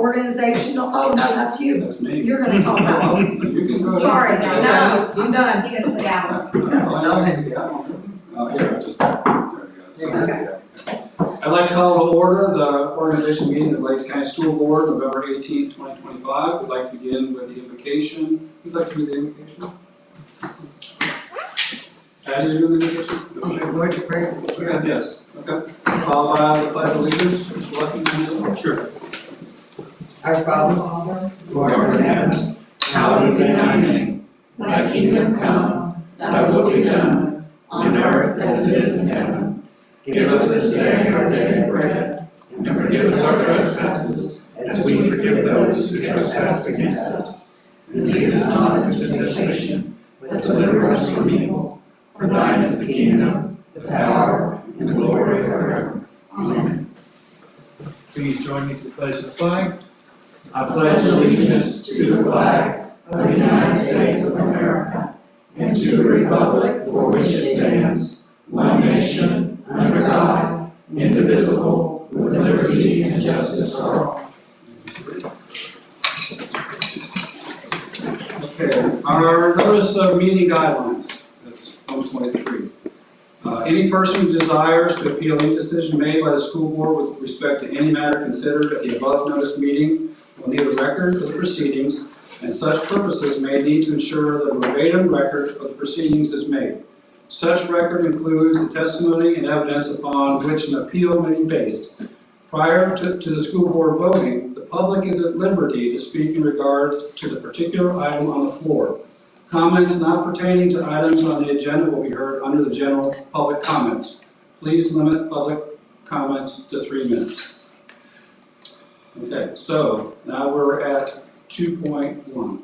organizational, oh, no, that's you. That's me. You're gonna call that. You can go ahead. Sorry, no, I'm done. He gets the gavel. Oh, here, just, there we go. Okay. I'd like to call to order the organization meeting of the Lakes County School Board, November 18th, 2025. We'd like to begin with the invocation. Who'd like to do the invocation? Patty, you doing the invocation? Okay, Lord's Prayer. Okay, yes, okay. Followed by the pledge of allegiance. Mr. Lucky, sure. Our Father, who art in heaven, Hallowed be thy name. Thy kingdom come, thy will be done, on earth as it is in heaven. Give us this day our daily bread, and forgive us our trespasses, as we forgive those who trespass against us. And lead us not into temptation, but deliver us from evil. For thine is the kingdom, the power, and the glory forever. Amen. Please join me to pledge the flag. I pledge allegiance to the flag of the United States of America and to the republic for which it stands, one nation, under God, indivisible, with liberty and justice for all. Okay, our notice of meeting guidelines, that's 123. Any person who desires to appeal any decision made by the school board with respect to any matter considered at the above notice meeting will need a record of the proceedings, and such purposes may need to ensure that a verbatim record of the proceedings is made. Such record includes the testimony and evidence upon which an appeal may be based. Prior to the school board voting, the public is at liberty to speak in regards to the particular item on the floor. Comments not pertaining to items on the agenda will be heard under the general public comments. Please limit public comments to 3 minutes. Okay, so now we're at 2.1.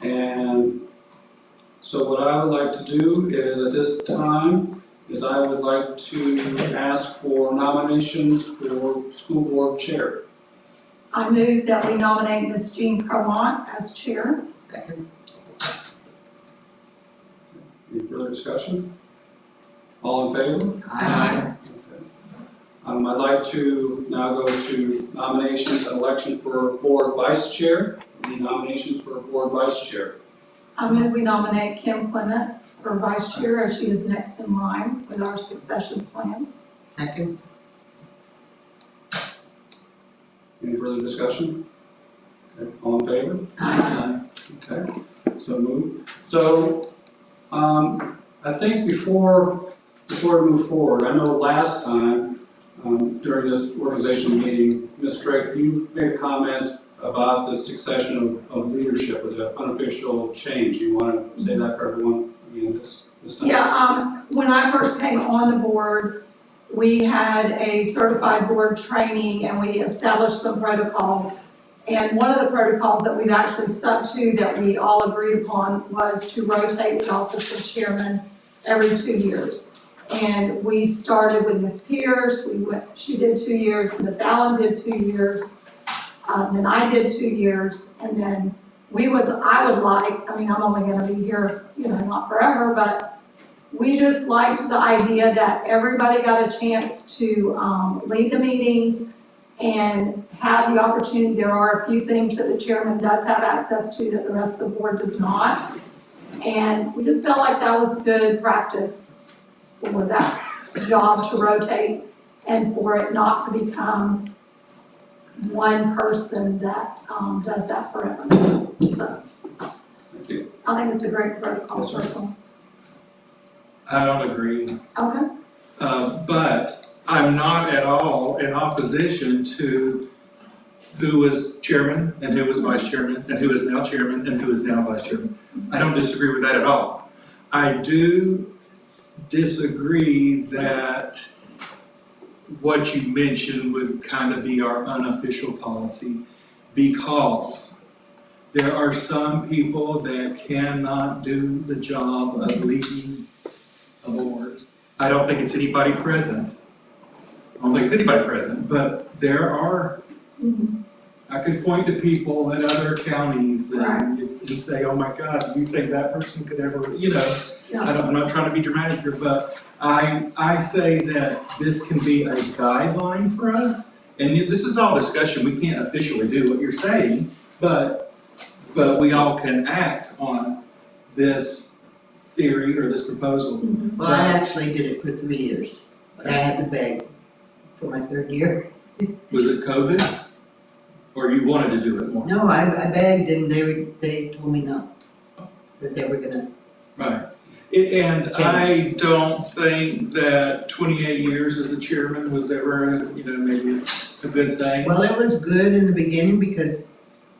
And so what I would like to do is at this time is I would like to ask for nominations for school board chair. I move that we nominate Ms. Jean Provant as chair. Second. Any further discussion? All in favor? Aye. Okay. I'd like to now go to nominations and election for board vice chair. Any nominations for board vice chair? I move we nominate Kim Clement for vice chair as she is next in line with our succession plan. Second. Any further discussion? Okay. All in favor? Aye. Okay, so moved. So, I think before we move forward, I know last time, during this organizational meeting, Ms. Drake, you made a comment about the succession of leadership or the unofficial change. You want to say that for everyone again this time? Yeah, when I first came on the board, we had a certified board training and we established some protocols. And one of the protocols that we've actually stuck to that we all agreed upon was to rotate the office of chairman every 2 years. And we started with Ms. Pierce, she did 2 years, Ms. Allen did 2 years, then I did 2 years, and then I would like, I mean, I'm only gonna be here, not forever, but we just liked the idea that everybody got a chance to lead the meetings and have the opportunity. There are a few things that the chairman does have access to that the rest of the board does not. And we just felt like that was good practice for that job to rotate and for it not to become one person that does that forever. So Thank you. I think it's a great protocol, Yes, sir. personally. I don't agree, Okay, but I'm not at all in opposition to who was chairman and who was vice chairman and who is now chairman and who is now vice chairman. I don't disagree with that at all. I do disagree that what you mentioned would kind of be our unofficial policy, because there are some people that cannot do the job of leading a board. I don't think it's anybody present. But there are, I could point to people in other counties and you say, oh my God, do you think that person could ever, I'm not trying to be dramatic here, but I say that this can be a guideline for us, and this is all discussion, we can't officially do what you're saying, but we all can act on this theory or this proposal. Well, I actually did it for 3 years, but I had to beg for my 3rd year. Was it COVID? Or you wanted to do it more? No, I begged and they told me no, that they were gonna. Right. And I don't think that 28 years as a chairman was ever, maybe a good thing. Well, it was good in the beginning because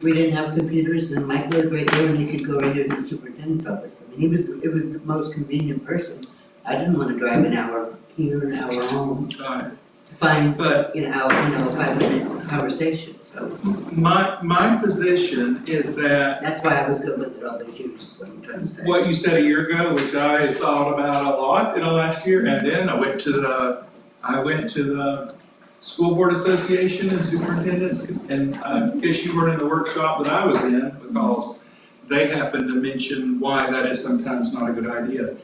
we didn't have computers and Mike lived right there and he could go right into the superintendent's office. I mean, it was the most convenient person. I didn't wanna drive an hour here, an hour home Right. to find, But a 5-minute conversation, so my position is that that's why I was good with it all those years, is what I'm trying to say. what you said a year ago, which I thought about a lot in the last year, and then I went to the School Board Association and superintendents, and I guess you weren't in the workshop that I was in, because they happened to mention why that is sometimes not a good idea.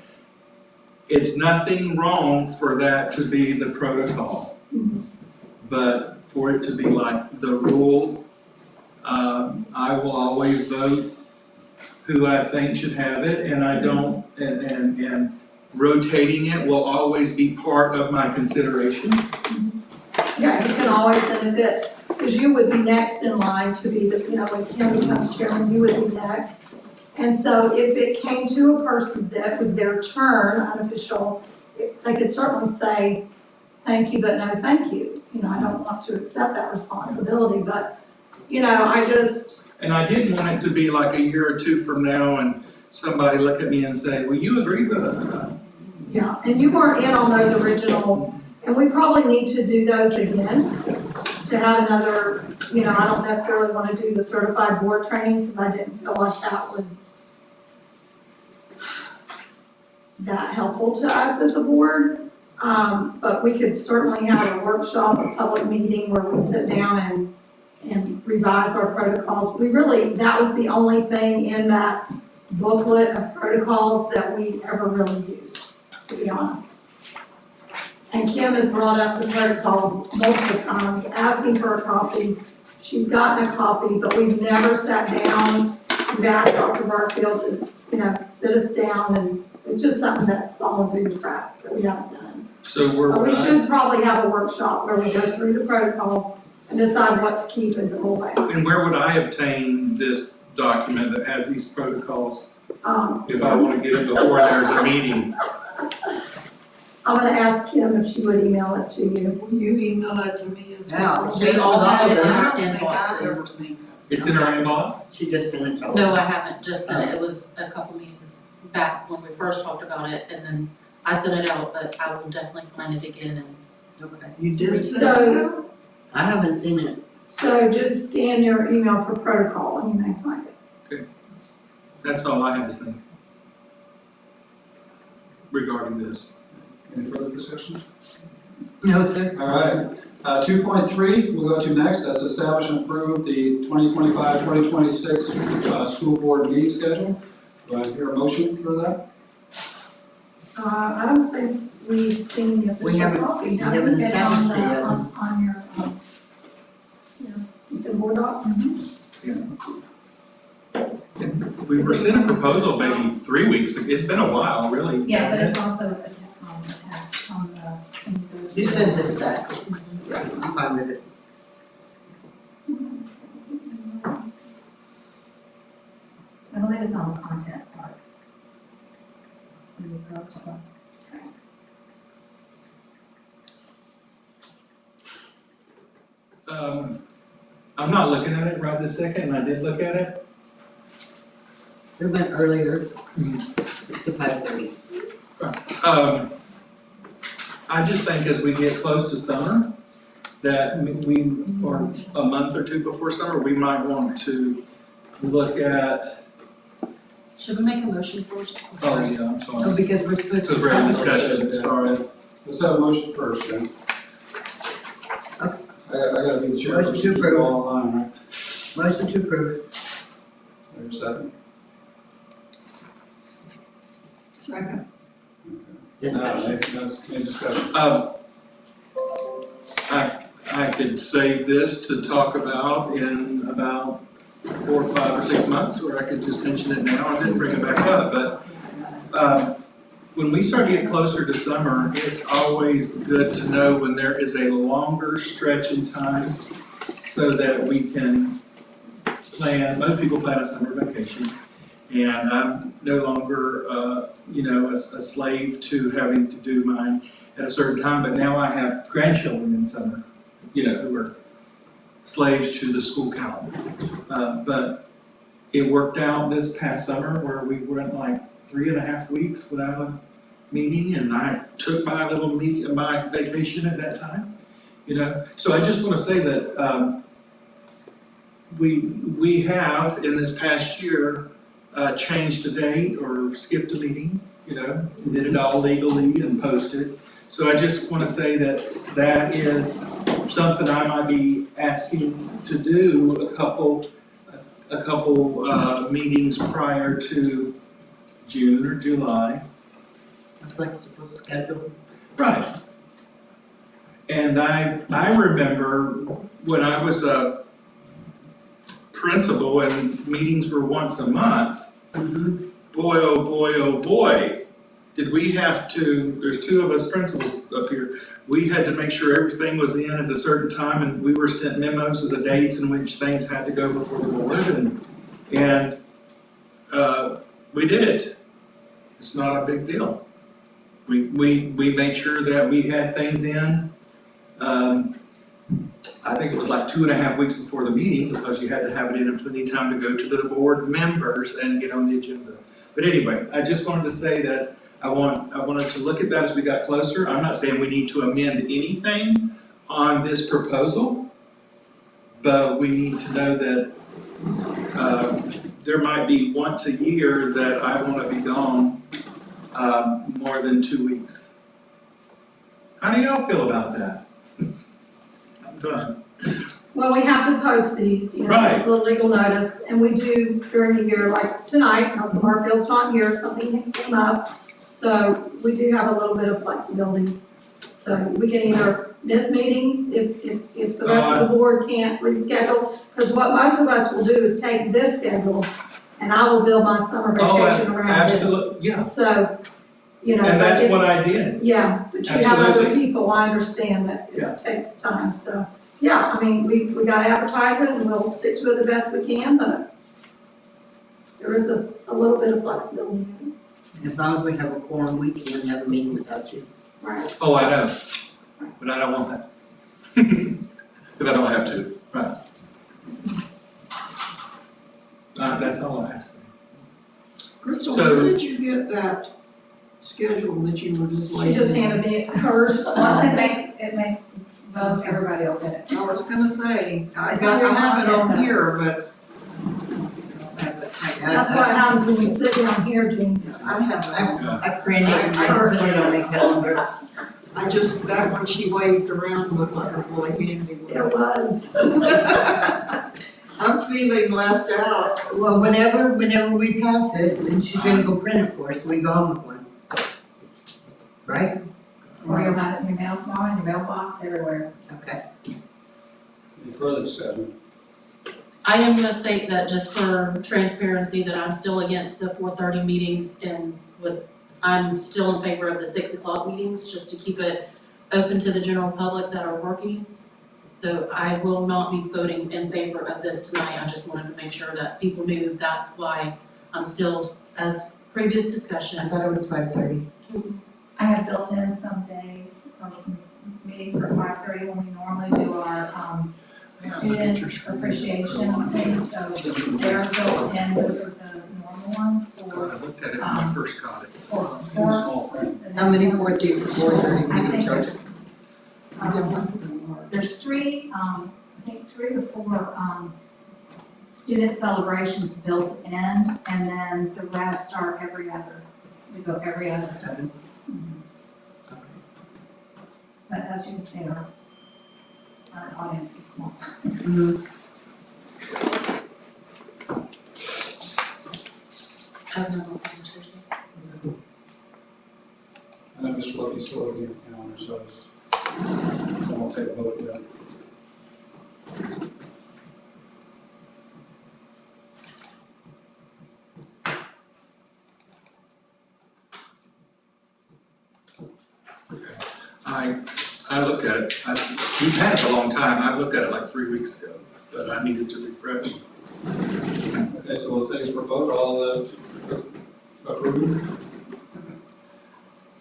It's nothing wrong for that to be the protocol, but for it to be like the rule, I will always vote who I think should have it, and I don't, and rotating it will always be part of my consideration. Yeah, you can always, and if it, because you would be next in line to be the, when Kim becomes chairman, you would be next. And so if it came to a person that was their turn, unofficial, they could certainly say, thank you, but no thank you. I don't want to accept that responsibility, but, I just, And I didn't want it to be like a year or two from now and somebody look at me and say, well, you agree with it. yeah, and you weren't in on those original, and we probably need to do those again, to have another, I don't necessarily want to do the certified board training, because I didn't feel like that was that helpful to us as a board. But we could certainly have a workshop, a public meeting where we sit down and revise our protocols. That was the only thing in that booklet of protocols that we ever really used, to be honest. And Kim has brought up the protocols multiple times, asking for a copy. She's gotten a copy, but we've never sat down. We've asked Dr. Barfield to, sit us down, and it's just something that's fallen through the cracks that we haven't done. So we're. But we should probably have a workshop where we go through the protocols and decide what to keep and to roll back. And where would I obtain this document that has these protocols if I want to get it before there's a meeting? I'm gonna ask Kim if she would email it to you. Will you email it to me as Yeah, well? we all have it in our I don't think I've ever inboxes. seen It's in our inbox? She just sent it to us. No, I haven't, just sent it, it was a couple meetings back when we first talked about it, and then I sent it out, but I will definitely find it again and. Okay. it. You did send it So- out? I haven't seen it. So just scan your email for protocol and you may find it. That's all I have to say regarding this. Any further discussion? No, sir. All right, 2.3, we'll go to next, that's establish and approve the 2025-2026 school board meeting schedule. Do I hear a motion for that? I don't think we've seen the We official haven't- copy. we have haven't It's on established the- it yet. On your, it's in board doc. We were sent a proposal maybe 3 weeks ago. It's been a while, really. Yeah, but hasn't it's also attached on the. You sent this back. Yeah, I'm fine with it. I believe it's on the content part. When you go to the- I'm not looking at it right this second, and I did look at it. We went earlier to 5:30. I just think as we get close to summer, that or a month or two before summer, we might want to look at, Should we make a motion for it? oh yeah, I'm Oh, sorry. because we're supposed to. So we're having establish it. discussion, sorry. Let's have a motion first, then. Okay. I gotta be the chair. Motion to approve. All online, right? Motion to approve. There's a second. Second. Discussion. Any discussion? I I could save this to talk about in about 4, 5, or 6 months, or I could just mention it now and then bring it back up, but, when we start to get closer to summer, it's always good to know when there is a longer stretch in time so that we can plan, most people plan a summer vacation. And I'm no longer, a slave to having to do mine at a certain time, but now I have grandchildren in summer, who are slaves to the school calendar. But it worked out this past summer where we went like 3.5 weeks without a meeting, and I took my little my vacation at that time, So I just wanna say that, we have in this past year, changed a date or skipped a meeting, we did it all legally and posted. So I just wanna say that is something I might be asking to do a couple meetings prior to June or July. A flexible schedule. Right. And I remember when I was a principal and meetings were once a month, boy, oh boy, did we have to, there's 2 of us principals up here, we had to make sure everything was in at a certain time, and we were sent memos of the dates in which things had to go before the board, and we did it. It's not a big deal. We made sure that we had things in, I think it was like 2.5 weeks before the meeting, because you had to have it in plenty of time to go to the board members and get on the agenda. But anyway, I just wanted to say that I wanted to look at that as we got closer. I'm not saying we need to amend anything on this proposal, but we need to know that there might be once a year that I want to be gone more than 2 weeks. How do y'all feel about that? I'm done. Well, we have to post these, Right. it's the legal notice, and we do during the year, like tonight, Malcolm Barfield's not here, something came up. So we do have a little bit of flexibility. So we can either miss meetings if the rest of the board can't reschedule. Because what most of us will do is take this schedule and I will build my summer vacation around this. Absolutely, yeah. So, And but that's if- what I did. yeah, but you have other Absolutely. people, I understand that Yeah. it takes time, so, yeah, I mean, we gotta advertise it and we'll stick to it the best we can, but there is a little bit of flexibility, As long as we have a quorum, we can have a meeting without you. right? Oh, I know, but I don't want that. If I don't have to, right. That's all I have to say. Crystal, So- where did you get that schedule that you were just She waiting? just handed me hers. Once it makes both, everybody will get it. I was gonna say, I It's on your have it on content. here, but I don't have it. That's what happens when you sit down here, Jean. I have it. I printed it, I put it on my calendar. I just, that one she waved around looked like a really handy It one. was. I'm feeling left out. Well, whenever we pass it, and she's gonna go print, of course, we go home with one. Right? Or you'll have it in your mail tomorrow, in your mailbox, everywhere. Okay. Any further discussion? I am gonna state that just for transparency, that I'm still against the 4:30 meetings and I'm still in favor of the 6 o'clock meetings, just to keep it open to the general public that are working. So I will not be voting in favor of this tonight, I just wanted to make sure that people knew that's why I'm still, as previous I discussion. thought it was 5:30. I have built in some days or some meetings for 5:30 when we normally do our, student appreciation thing, so they're built in, those are the normal ones Because for, I looked at it when I first got it. for sports. The How many next one- 4:30 I think meetings are? there's, I guess I put them more. there's 3, I think 3 or 4, student celebrations built in, and then the rest are every other. We go every other. Mhm. But as you can see, our audience is small. Have another conversation. I know Mr. Lucky still looking at the calendar, so I won't take a vote yet. I looked at it, we've had it a long time, I looked at it like 3 weeks ago, but I needed to refresh. Okay, so we'll take for vote, all approve,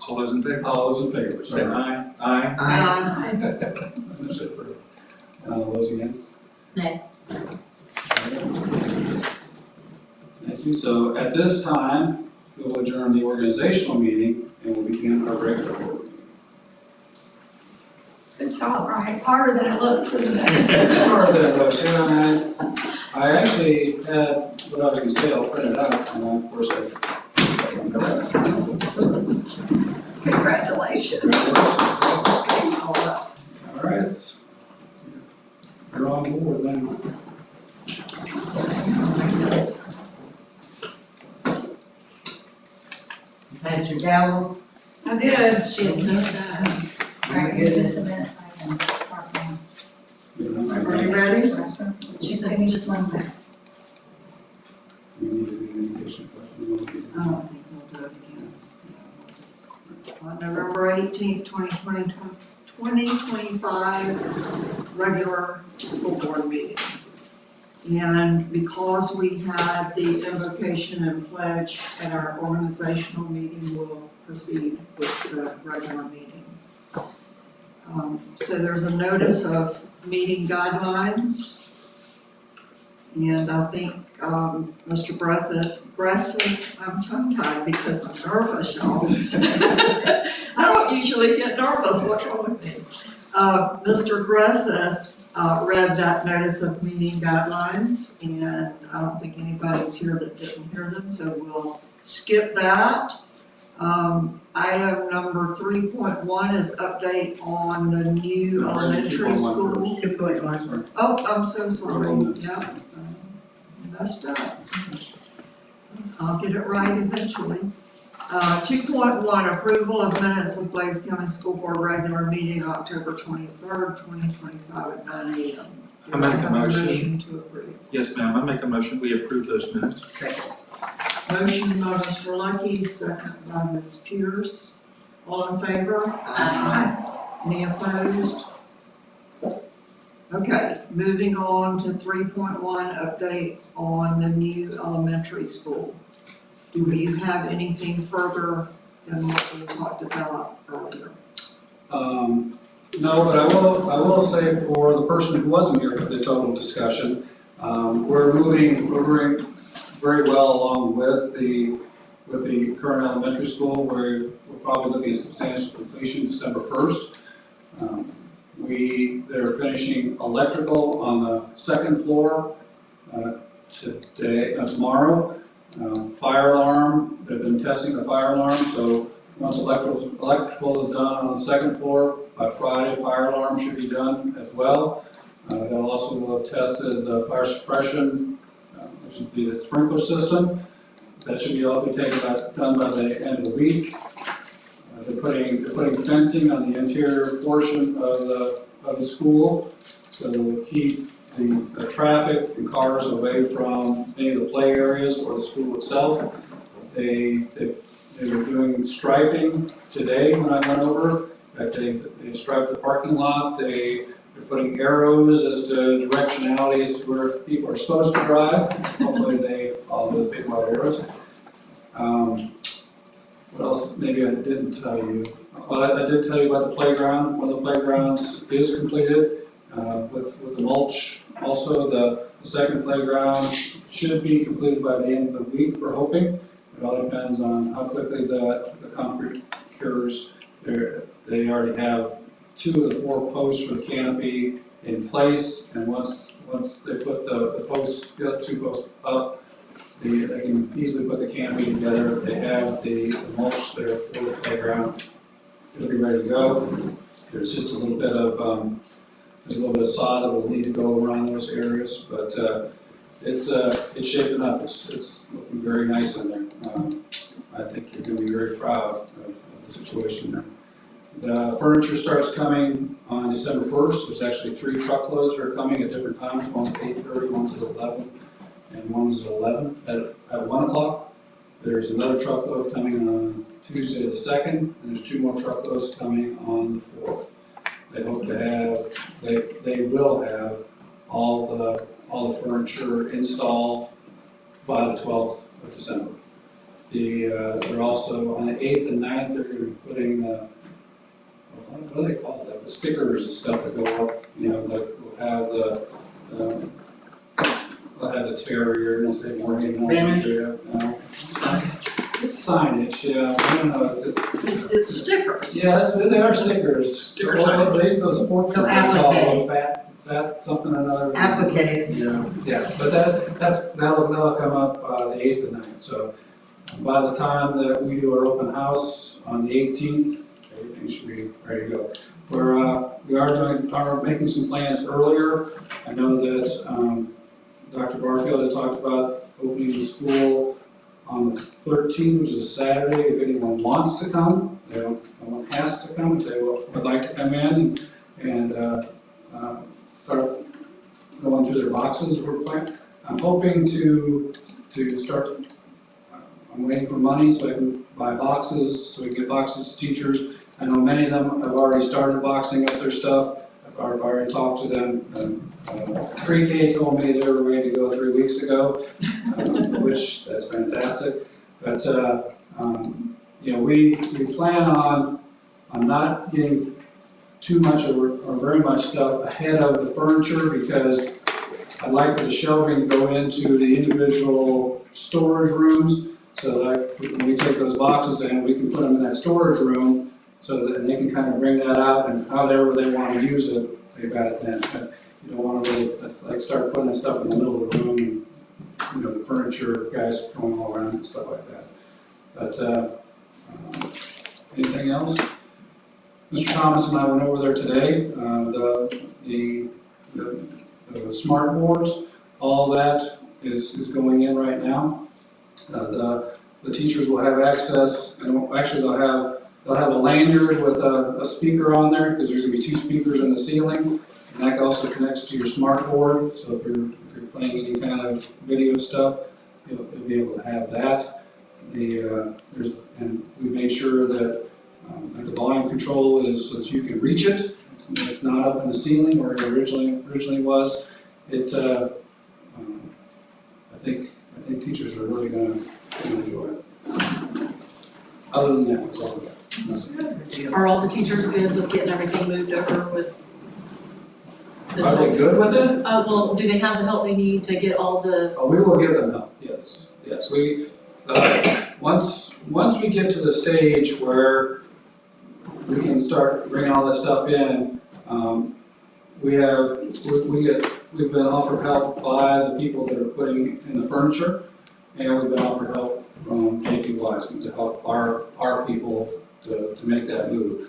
All those in favor? all those in favor, Say sorry. aye. Aye. Understood. All those against? Nay. Thank you, so at this time, we will adjourn the organizational meeting and we'll begin our regular board meeting. Good job, Brian. It's harder than it looks, isn't it? It's hard that looks, I actually had what I was gonna say, I'll print it out, and of course Congratulations. All right. You're on board then. Pastor Dowell, I did. She is so sad. Right, just a minute, so I can start now. Are you ready? She said, "Give me just 1 second." You need to be in communication question. I don't think we'll do it again. On November 18th, 2025, regular school board meeting. And because we had the invocation and pledge at our organizational meeting, we'll proceed with the regular meeting. So there's a notice of meeting guidelines. And I think, Mr. Breathitt, I'm tongue-tied because I'm nervous, y'all. I don't usually get nervous, what's wrong with me? Mr. Breathitt, read that notice of meeting guidelines, and I don't think anybody's here that didn't hear them, so we'll skip that. Item number 3.1 is update on the new elementary school. 2.1. Oh, I'm so sorry, yeah, messed up. I'll get it right eventually. 2.1, approval of minutes of Blaze County School Board regular meeting, October 23rd, 2025 at 9 a.m. I make a Do I have motion. to approve? Yes, ma'am, I make a motion, we approve those minutes. Motion by Mr. Lucky, second by Ms. Pierce. All in favor? Any opposed? Okay, moving on to 3.1, update on the new elementary school. Do you have anything further than what we talked about earlier? No, but I will say for the person who wasn't here for the total discussion, we're moving very well along with the current elementary school. We're probably looking at substantial completion December 1st. They're finishing electrical on the second floor tomorrow. Fire alarm, they've been testing the fire alarm, so once electrical is done on the second floor, by Friday, fire alarm should be done as well. They'll also have tested the fire suppression, which would be the sprinkler system. That should be all done by the end of the week. They're putting fencing on the interior portion of the school, so to keep the traffic and cars away from any of the play areas or the school itself. They were doing striping today when I went over. In fact, they striped the parking lot. They're putting arrows as to directionalities to where people are supposed to drive. Hopefully they follow those big white arrows. What else maybe I didn't tell you? Well, I did tell you about the playground. One of the playgrounds is completed with the mulch. Also, the second playground should be completed by the end of the week, we're hoping. It all depends on how quickly the concrete cures. They already have 2 of the 4 posts for the canopy in place, and once they put the posts, the other 2 posts up, they can easily put the canopy together. They have the mulch there for the playground. It'll be ready to go. There's just a little bit of sod that will need to go around those areas, but it's shaping up. It's looking very nice in there. I think you're going to be very proud of the situation there. The furniture starts coming on December 1st. There's actually 3 truckloads that are coming at different times. One's at 8:30, one's at 11, and one's at 11 at 1 o'clock. There's another truckload coming on Tuesday the 2nd, and there's 2 more truckloads coming on the 4th. They hope to have, they will have all the furniture installed by the 12th of December. They're also, on the 8th and 9th, they're gonna be putting, what do they call that? The stickers and stuff that go up, you know, that will have they'll have the terrier, and they'll say morning. Banners? It's signage, yeah, I don't know, It's stickers. yeah, they are stickers. Sticker Well, those sports. Some companies call them appliques. That, something or another. Appliques. Yeah, but that'll come up, the 8th and 9th, so by the time that we do our open house on the 18th, everything should be ready to go. We are making some plans earlier. I know that, Dr. Barfield had talked about opening the school on the 13th, which is a Saturday. If anyone wants to come, no one has to come, if they would like to come in and start going through their boxes we're planning. I'm hoping to start, I'm waiting for money so I can buy boxes, so we can get boxes to teachers. I know many of them have already started boxing up their stuff. I've already talked to them. Pre-K told me they were ready to go 3 weeks ago, which, that's fantastic. But, you know, we plan on not getting too much or very much stuff ahead of the furniture, because I'd like the shelving to go into the individual storage rooms, so that when we take those boxes in, we can put them in that storage room, so that they can kind of bring that out, and however they want to use it, they've got it then. But you don't want to really, like, start putting that stuff in the middle of the room, and, you know, the furniture guys going all around and stuff like that. But, anything else? Mr. Thomas and I went over there today, the smart boards, all that is going in right now. The teachers will have access, and actually they'll have a lanyard with a speaker on there, because there's gonna be 2 speakers in the ceiling, and that also connects to your smart board, so if you're playing any kind of video stuff, you'll be able to have that. And we made sure that the volume control is so that you can reach it. It's not up in the ceiling where it originally was. I think teachers are really gonna enjoy it. Other than that, it's all good. Are all the teachers good with getting everything moved over with? the Are they help? good with it? Well, do they have the help they need to get all the, Oh, we will give them help, yes, yes. Once we get to the stage where we can start bringing all this stuff in, we've been offered help by the people that are putting in the furniture, and we've been offered help from JP Wiseman to help our people to make that move.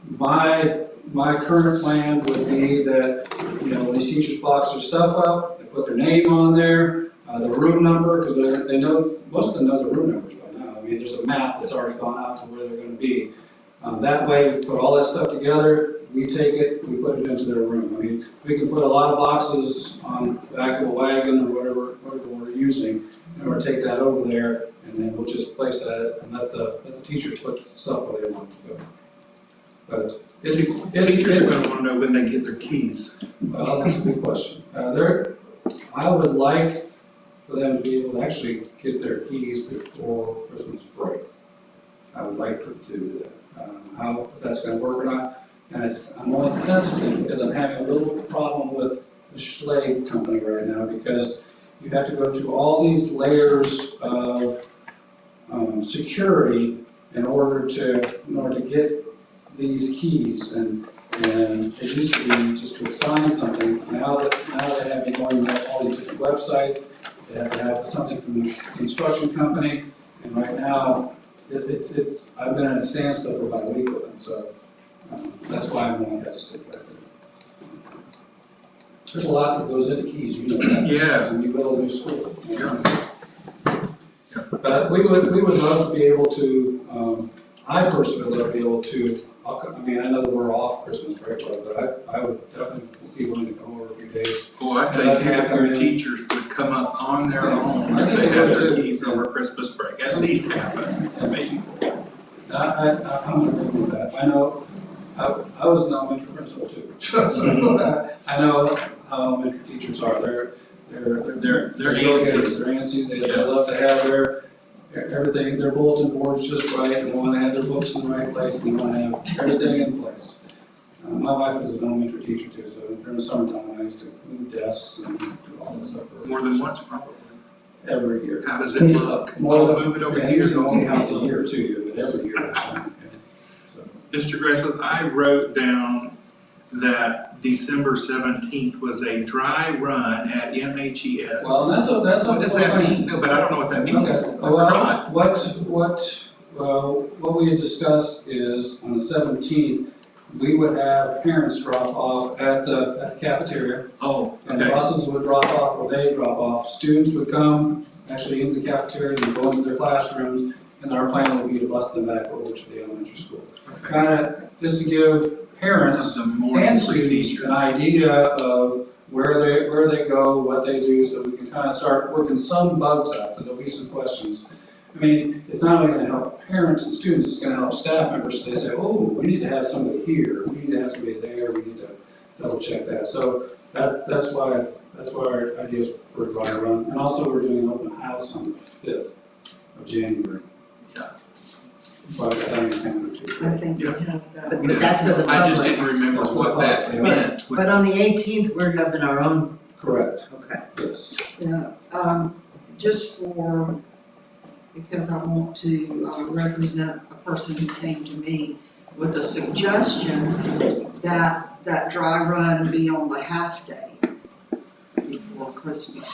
My current plan would be that, you know, when these teachers box their stuff up, they put their name on there, the room number, because they know, most of them know the room numbers by now. I mean, there's a map that's already gone out to where they're gonna be. That way, we put all that stuff together, we take it, we put it into their room. I mean, we can put a lot of boxes on the back of a wagon or whatever we're using, and we'll take that over there, and then we'll just place that and let the teachers put stuff where they want it to go. But Teachers are gonna wanna know when they get their keys. well, that's a good question. I would like for them to be able to actually get their keys before Christmas break. I would like them to do that. How that's gonna work or not, and I'm only hesitant because I'm having a little problem with the Schlage company right now, because you have to go through all these layers of security in order to get these keys, and it used to be just to assign something. Now they have me going to all these different websites, they have to have something from the construction company, and right now, I've been at a standstill for about a week with them, so that's why I'm going to hesitate right there. There's a lot that goes into keys, you know that. Yeah. When you build a new school. Yeah. But we would love to be able to I personally would love to be able to, I mean, I know that we're off Christmas break, but I would definitely be willing to come over a few days. Well, I think half your teachers would come up on their own if they had their keys over Christmas break, at least half of them, maybe. I'm gonna agree with that. I know, I was an elementary principal too, so I know how elementary teachers are. They're antsy. They're antsy, they love to have everything, their bulletin boards just right, and they wanna have their books in the right place, and they wanna have everything in place. My wife is an elementary teacher too, so during the summertime, I used to move desks and do all this stuff More than once, probably. every year. How does it look? Well, I'll move it over yeah, here. usually only once a year too, but every year. So, Mr. Gressel, I wrote down that December 17th was a dry run at MHES. well, that's What does that mean? No, but I don't know what that means. Okay, I forgot. what we had discussed is on the 17th, we would have parents drop off at the cafeteria, Oh, and the okay. buses would drop off or they drop off. Students would come actually into the cafeteria and go into their classrooms, and our plan would be to bus them back over to the elementary school. Okay. Kind of just to give parents The morning and students procedure. an idea of where they go, what they do, so we can kind of start working some bugs out, because there'll be some questions. I mean, it's not only gonna help parents and students, it's gonna help staff members, so they say, oh, we need to have somebody here, we need to have somebody there, we need to double check that. So that's why our ideas for a dry run, and also we're doing an open house on the 5th of January. Yeah. Probably got that on the calendar too. I think we have that. But that's for the I just public. didn't remember what that meant. But on the 18th, we're having our own, Correct, okay. yes. Yeah, just because I want to represent a person who came to me with a suggestion that dry run be on the half day before Christmas,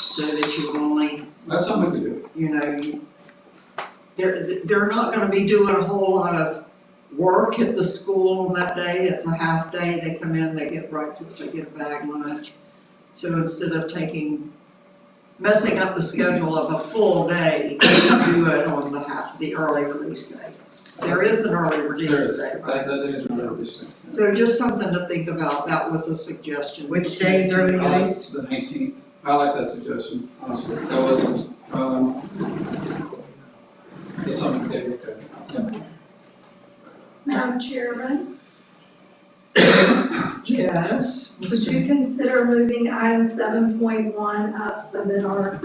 so that you only, That's something we could do. you know, they're not gonna be doing a whole lot of work at the school on that day. It's a half day, they come in, they get breakfast, they get a bag lunch. So instead of messing up the schedule of a full day, do it on the early release day. There is an early release day, right? That is really interesting. So just something to think about, that was a suggestion. Which day is early I like release? the 19th, I like that suggestion, honestly, that wasn't, that's something to take a look at. Madam Chairman, Yes. would you consider moving item 7.1 up so that our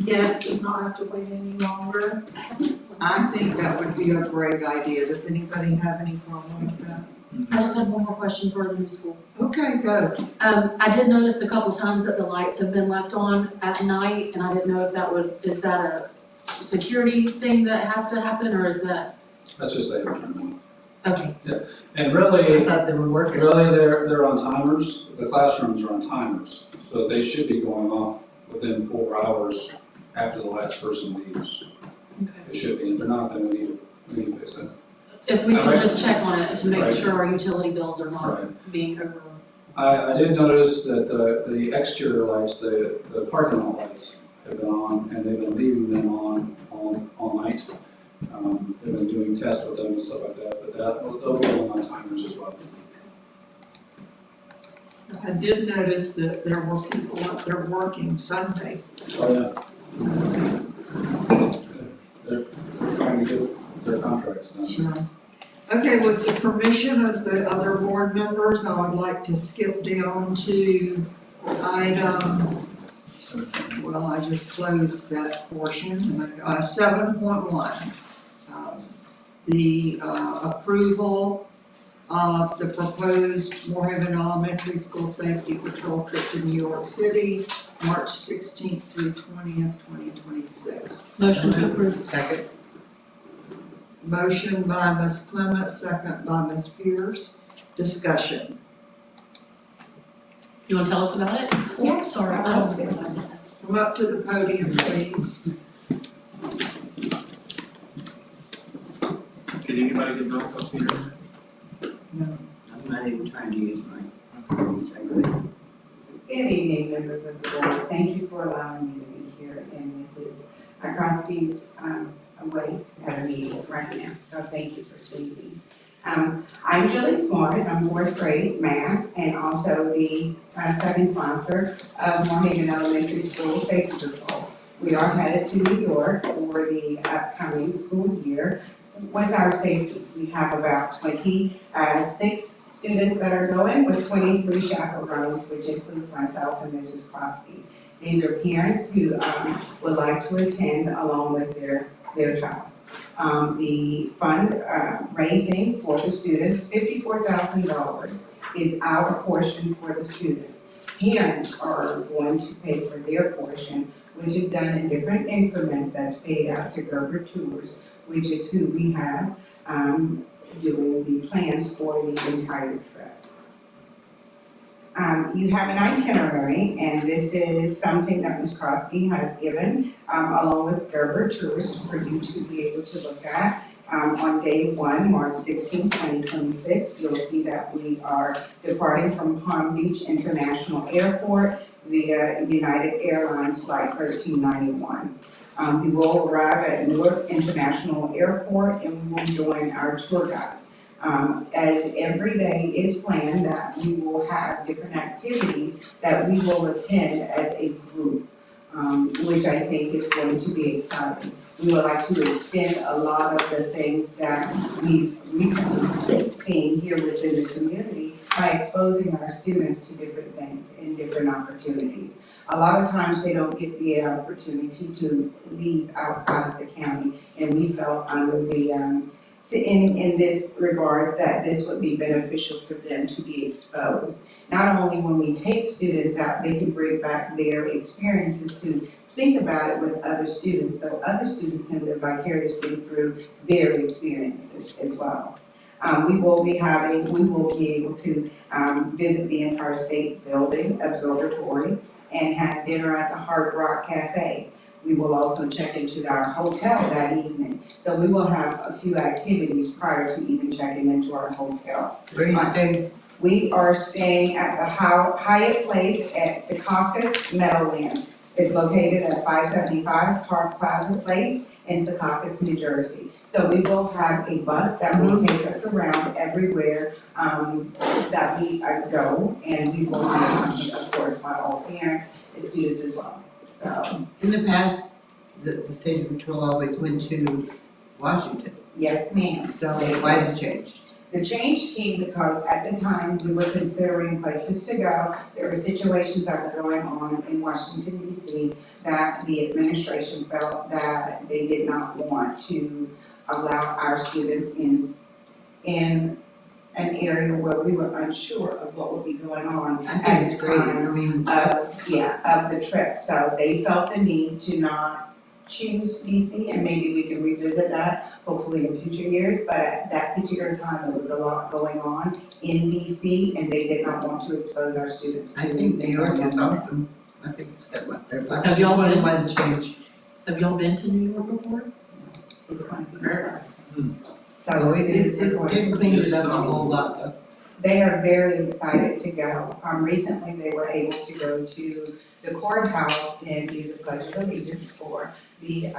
guest does not have to wait any longer? I think that would be a great idea. Does anybody have any problem with that? I just have one more question for the new school. Okay, go. I did notice a couple times that the lights have been left on at night, and I didn't know if is that a security thing that has to happen, or is that, That's just like, okay. and I really, thought they were working. they're on timers, the classrooms are on timers, so they should be going off within 4 hours after the last person leaves. Okay. They should be, if they're not, then we need to fix it. If we could Alright. just check on it to make Right. sure our utility bills are not Right. being overrun. I did notice that the exterior lights, the parking lot lights have been on, and they've been leaving them on all night. They've been doing tests with them and stuff like that, but they'll be on timers as well. I did notice that there were people up there working Sunday. Oh, yeah. They're trying to get their contracts done. Sure. Okay, with the permission of the other board members, I would like to skip down to item, well, I just closed that portion, 7.1. The approval of the proposed Moorhaven Elementary School Safety Patrol trip to New York City, March 16th through 20th, 2026. Motion to approve. Second. Motion by Ms. Clement, second by Ms. Pierce. Discussion. You wanna tell us about it? Yeah. Sorry, I don't think I did. Come up to the podium, please. Can anybody get built up here? No. I'm not even trying to use mine. Good evening, members of the board. Thank you for allowing me to be here in Mrs. Akowski's away at a meeting right now, so thank you for seeing me. I'm Julie Smarts, I'm fourth grade math and also the second sponsor of Moorhaven Elementary School Safety Patrol. We are headed to New York for the upcoming school year with our safety. We have about 26 students that are going with 23 chaperones, which includes myself and Mrs. Crosby. These are parents who would like to attend along with their child. The fund raising for the students, $54,000 is our portion for the students. Parents are going to pay for their portion, which is done in different increments that's paid out to Gerber Tours, which is who we have doing the plans for the entire trip. You have an itinerary, and this is something that Ms. Crosby has given, along with Gerber Tours for you to be able to look at. On day one, March 16, 2026, you'll see that we are departing from Palm Beach International Airport via United Airlines Flight 1391. We will arrive at Newark International Airport and we will join our tour guide. As every day is planned, that we will have different activities that we will attend as a group, which I think is going to be exciting. We would like to extend a lot of the things that we've recently seen here within the community by exposing our students to different things and different opportunities. A lot of times they don't get the opportunity to leave outside of the county, and we felt under the in this regards that this would be beneficial for them to be exposed. Not only when we take students out, they can bring back their experiences to speak about it with other students, so other students can live vicariously through their experiences as well. We will be able to visit the Empire State Building Observatory and have dinner at the Hard Rock Cafe. We will also check into our hotel that evening. So we will have a few activities prior to even checking into our hotel. Where you staying? We are staying at the Hyatt Place at Secaucus Meadowlands. It's located at 575 Park Plaza Place in Secaucus, New Jersey. So we will have a bus that will take us around everywhere that we go, and we will be accompanied, of course, by all parents and students as well. So, In the past, the state patrol always went to Washington, yes, ma'am. so why the change? The change came because at the time, we were considering places to go. There were situations that were going on in Washington DC that the administration felt that they did not want to allow our students in an area where we were unsure of what would be going on I think at it's the great, time I mean, of the trip. So they felt the need to not choose DC, and maybe we can revisit that hopefully in future years. But at that particular time, there was a lot going on in DC, and they did not want to expose our students to. I think New York is awesome, I think it's good what they're, I Have was just y'all wondering been? why the change. Have y'all been to New York before? It's going to be very hard. So So the students are going to. it cleaned it up a whole lot though. They are very excited to go. Recently, they were able to go to the courthouse and do the Pledge of Allegiance for the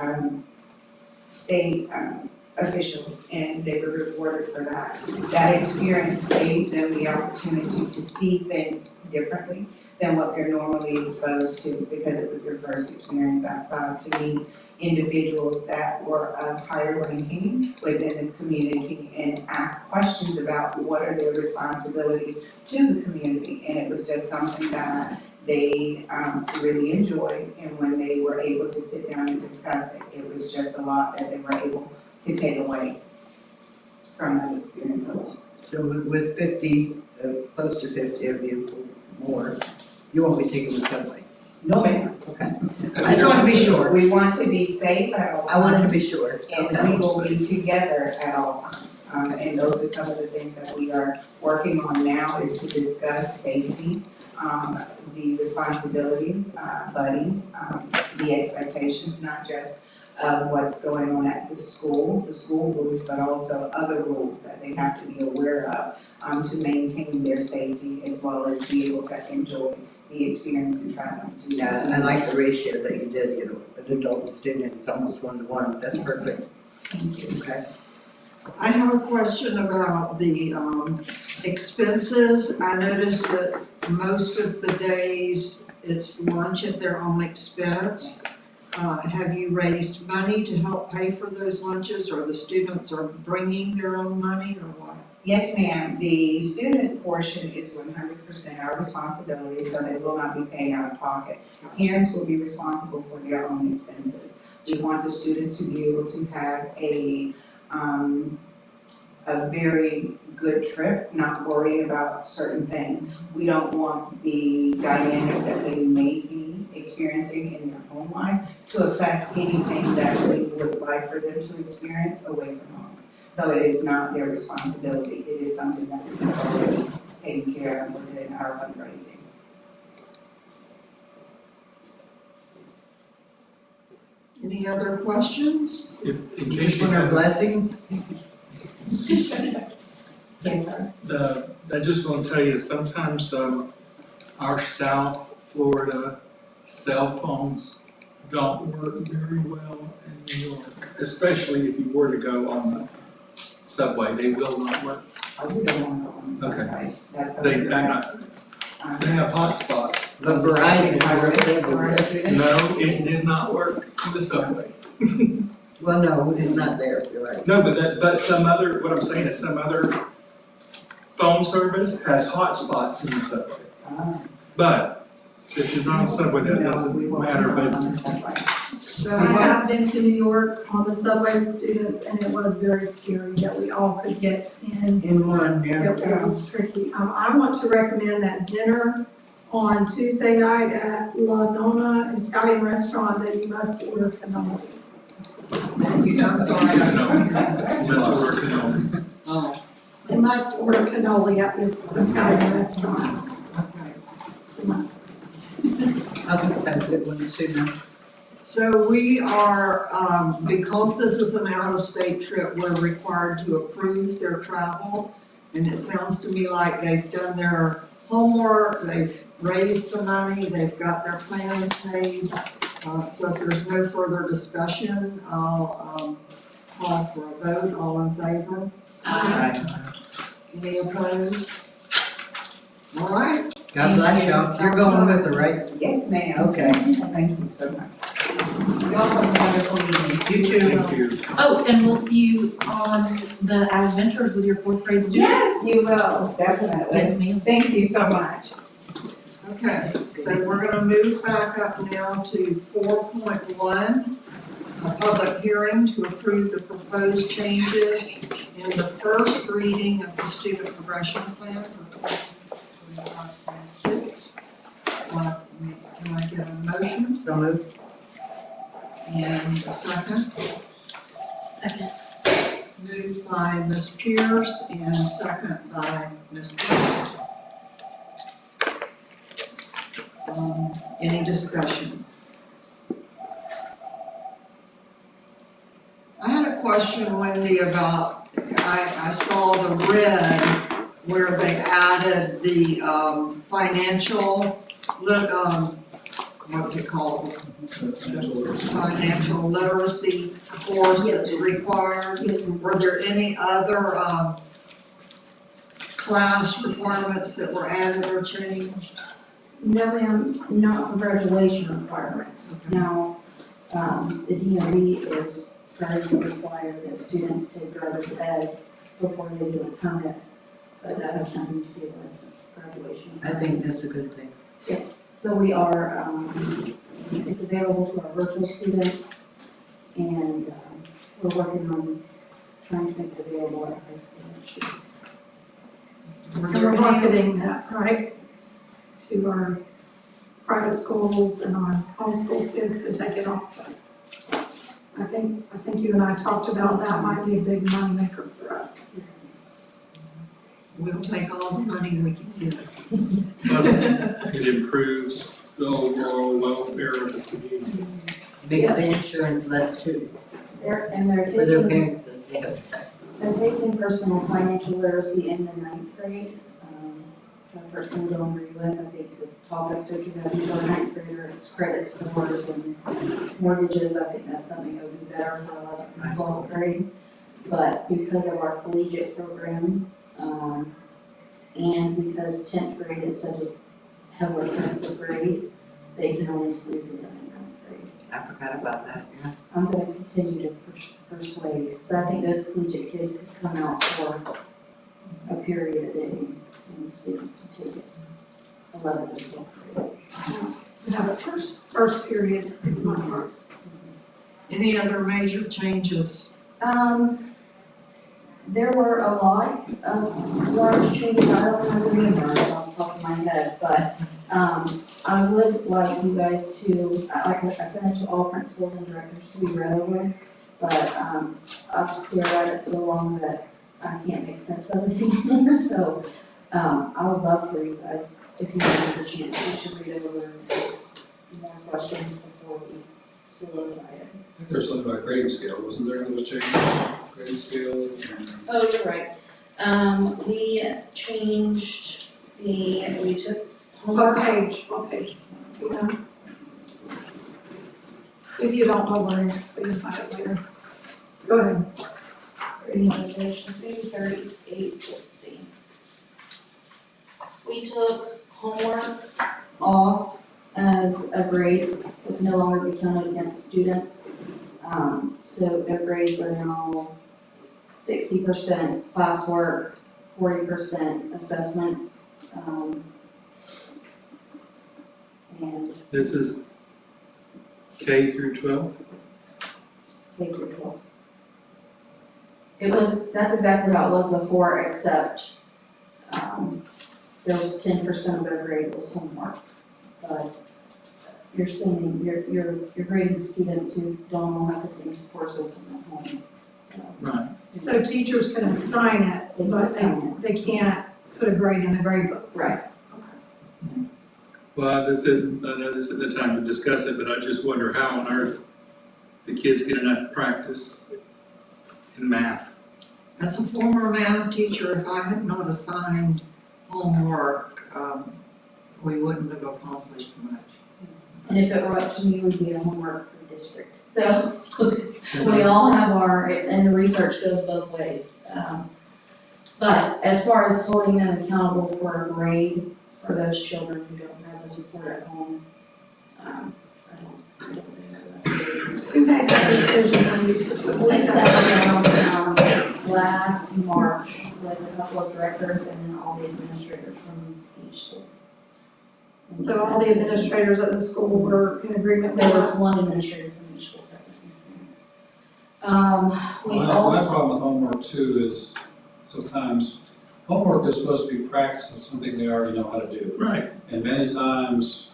state officials, and they were rewarded for that. That experience gave them the opportunity to see things differently than what they're normally exposed to, because it was their first experience outside, to meet individuals that were of higher ranking within this community and ask questions about what are their responsibilities to the community. And it was just something that they really enjoyed, and when they were able to sit down and discuss it, it was just a lot that they were able to take away from that experience alone. So with 50, close to 50 of you more, you won't be taking the subway? No, ma'am. Okay. I just want to be sure. We want to be safe at all times. I wanted to be sure. And we will be together at all times. And those are some of the things that we are working on now, is to discuss safety, the responsibilities, buddies, the expectations, not just of what's going on at the school rules, but also other rules that they have to be aware of, to maintain their safety as well as be able to enjoy the experience in traveling to. Yeah, I like the ratio that you did, you know, an adult and student, it's almost 1-to-1, that's Yes. perfect. Thank you. Okay. I have a question about the expenses. I noticed that most of the days it's lunch at their own expense. Have you raised money to help pay for those lunches, or the students are bringing their own money, or what? Yes, ma'am, the student portion is 100% our responsibility, so they will not be paying out of pocket. Parents will be responsible for their own expenses. We want the students to be able to have a very good trip, not worry about certain things. We don't want the dynamics that they may be experiencing in their home life to affect anything that we would like for them to experience away from home. So it is not their responsibility, it is something that we have already taken care of within our fundraising. Any other questions? If, in You case just you want our have, blessings? Yes, sir. I just want to tell you, sometimes, our South Florida cell phones don't work very well in New York, especially if you were to go on the subway, they will not work. We don't want to go on the subway. That's They, something that, they have hotspots. But Verizon works everywhere. No, it did not work in the subway. Well, no, it's not there, you're right. No, but some other, what I'm saying is some other phone service has hotspots in the subway. But if you're not on the subway, that no, we doesn't won't matter, go on but the subway. So, I have been to New York on the subway with students, and it was very scary that we all could get in. In one, yeah. It was tricky. I want to recommend that dinner on Tuesday night at La Nonna Italian Restaurant, that you must order cannoli. I'm sorry. mental work and all. Oh, You must order cannoli at this Italian restaurant. okay. You must. Publix has good ones too now. So we are, because this is an out-of-state trip, we're required to approve their travel. And it sounds to me like they've done their homework, they've raised the money, they've got their plans made. So if there's no further discussion, I'll, call for a vote, all in favor? Any opposed? All right, God bless y'all. You're going with her, right? Yes, ma'am. Okay. Thank you so much. Y'all have a wonderful evening. You too. Thank you. Oh, and we'll see you on the adventures with your fourth grade students. Yes, you will, definitely. Yes, ma'am. Thank you so much. okay, so we're gonna move back up now to 4.1, a public hearing to approve the proposed changes in the first reading of the student progression plan for 2025-26. Can I get a motion So moved. and a second? Second. Moved by Ms. Pierce and second by Ms. Clark. Any discussion? I had a question, Wendy, about, I saw the red where they added the, financial, what's it called? Financial literacy course that's required. Were there any other, class requirements that were added or changed? No, ma'am, not for graduation requirements. Now, the DMV is starting to require that students take driver's ed before they do a permit, but that has nothing to do with graduation. I think that's a good thing. So we are, it's available to our virtual students, and we're working on trying to make it available at high school. Were And there we're any- marketing that, right, to our private schools and our homeschool kids to take it also. I think you and I talked about that might be a big moneymaker for us. We'll take all the money we can get. Plus, it improves the overall welfare of the community. Makes the Yes. insurance less too, They're for their taking, parents that they have. they're taking personal financial literacy in the 9th grade. I personally don't agree with. I think the topics that you have for ninth grader, it's credit scores and mortgages, I think that's something that would be better for 11th and 12th grade. But because of our collegiate program, and because 10th grade is such a heavily tested grade, they can only squeeze it in 9th grade. I forgot about that, yeah. I'm gonna continue to persuade, because I think those collegiate kids could come out for a period a day and students can take it 11th and 12th grade. Have a first period in my heart. Any other major changes? There were a lot of large changes, I don't have the numbers off the top of my head, but, I would like you guys to, like I sent it to all principals and directors to be read over, but, I've stared at it so long that I can't make sense of it anymore, so, I would love for you guys, if you have the chance, you should read it over and ask more questions before we solidify it. There's something about grading scale, wasn't there, those changes? Grading scale and. Oh, you're right. We changed we took What homework. page? Yeah. If you don't know where, we can find it later. Go ahead. Page 38, let's see. We took homework off as a grade, it can no longer be counted against students. So their grades are now 60% classwork, 40% assessments, and This is K through 12? K through 12. That's exactly how it was before, except, there was 10% of their grade was homework. But you're sending, you're grading students who don't all have the same support system at home. Right. So teachers can assign it, They can but assign they can't put a grade in the grade book. Right. Well, I know this isn't the time to discuss it, but I just wonder how on earth the kids get enough practice in math. As a former math teacher, if I had not assigned homework, we wouldn't have accomplished much. And if it were up to me, it would be a homework for the district. So we all have our, and the research goes both ways. But as far as holding them accountable for a grade for those children who don't have the support at home, I don't think that's. Who made that decision when you took it? We sat down, last March with a couple of directors and then all the administrators from each school. And So all the administrators at the school were in agreement with There was that? one administrator from each school present. We My also, problem with homework too is sometimes homework is supposed to be practice of something they already know how to do. Right. And many times,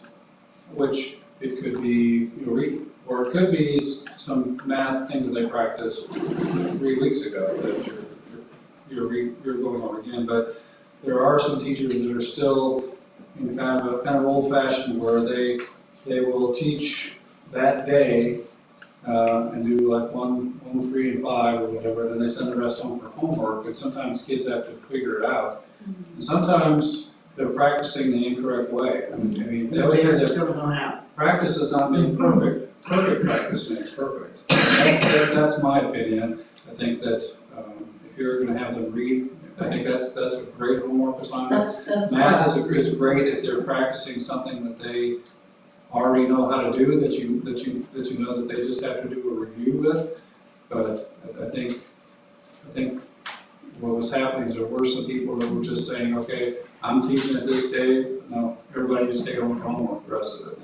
which it could be, or it could be some math thing that they practiced 3 weeks ago that you're going over again. But there are some teachers that are still in kind of old fashioned where they will teach that day and do like 1, 3, and 5 or whatever, then they send the rest home for homework, and sometimes kids have to figure it out. And sometimes they're practicing the incorrect way. I mean, they always say Parents that don't know how. practice does not make perfect, perfect practice makes perfect. That's my opinion. I think that if you're gonna have them read, I think that's a great homework assignment. that's. Math is great if they're practicing something that they already know how to do, that you know that they just have to do a review with. But I think what was happening is there were some people that were just saying, okay, I'm teaching it this day, no, everybody just take it home for homework the rest of it.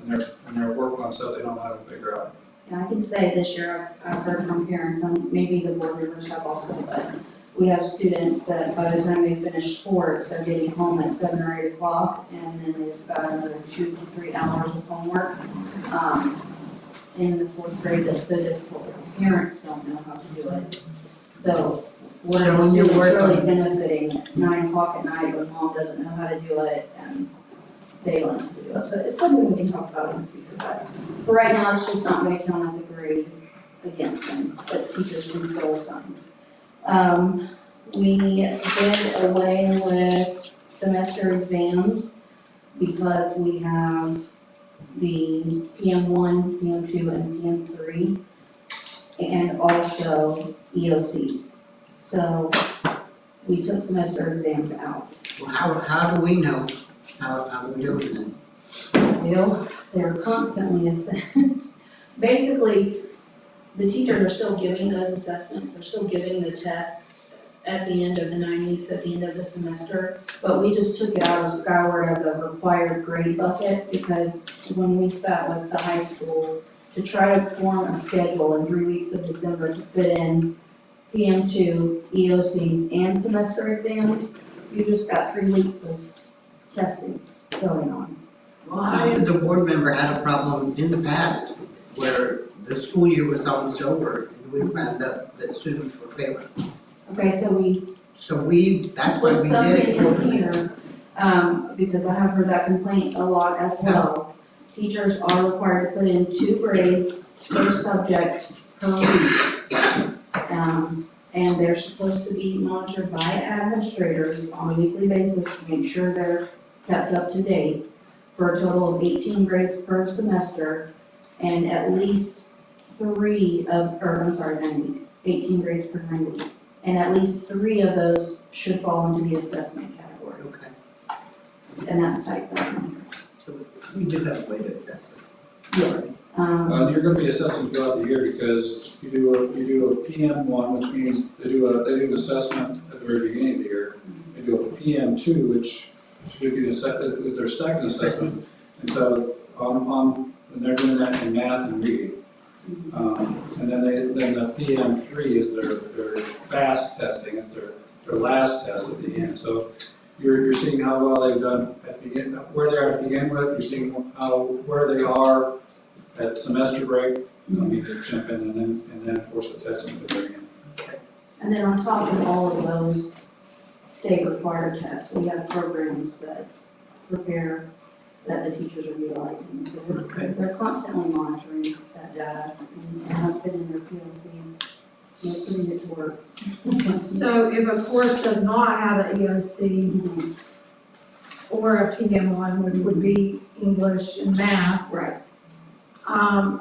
And they're working on stuff they don't know how to figure out. And I can say this year, I've heard from parents, and maybe the board members have also, but we have students that by the time they finish sports, they're getting home at 7 or 8 o'clock, and then they've got another 2 to 3 hours of homework. In the 4th grade, that's so difficult, because parents don't know how to do it. So what are the when you're students really working. benefiting at 9 o'clock at night when mom doesn't know how to do it, and they learn how to do it? So it's something we can talk about in the future, but for right now, it's just not gonna count as a grade against them, but teachers can still assign. We did away with semester exams because we have the PM1, PM2, and PM3, and also EOCs. So we took semester exams out. Well, how do we know how we're doing then? They're constantly assessed. Basically, the teachers are still giving those assessments, they're still giving the test at the end of the 9 weeks, at the end of the semester, but we just took it out of Skyward as a required grade bucket, because when we sat with the high school to try to form a schedule in 3 weeks of December to fit in PM2, EOCs, and semester exams, you just got 3 weeks of testing going on. Well, I, as a board member, had a problem in the past where the school year was almost over and we found out that students were failing. Okay, so we So that's why put we something did it. in here, because I have heard that complaint a lot as well. Teachers are required to put in 2 grades per subject per week. And they're supposed to be monitored by administrators on a weekly basis to make sure they're kept up to date for a total of 18 grades per semester and at least 9 weeks, 18 grades per 9 weeks. And at least 3 of those should fall into the assessment category, Okay, and that's type 1. so we do have a way to assess it. Yes. You're gonna be assessing throughout the year because you do a PM1, which means they do an assessment at the very beginning of the year. They do a PM2, which is their second assessment. And so, and they're doing that in math and reading. And then the PM3 is their fast testing, it's their last test at the end. So you're seeing how well they've done at the beginning, where they are to begin with, you're seeing where they are at semester break. You need to jump in and then of course the testing at the very end. And then on top of all of those state required tests, we have programs that prepare that the teachers are utilizing. So they're constantly monitoring that data and have been in their PLCs, putting it to work. So if a course does not have an EOC or a PM1, which would be English and math, Right.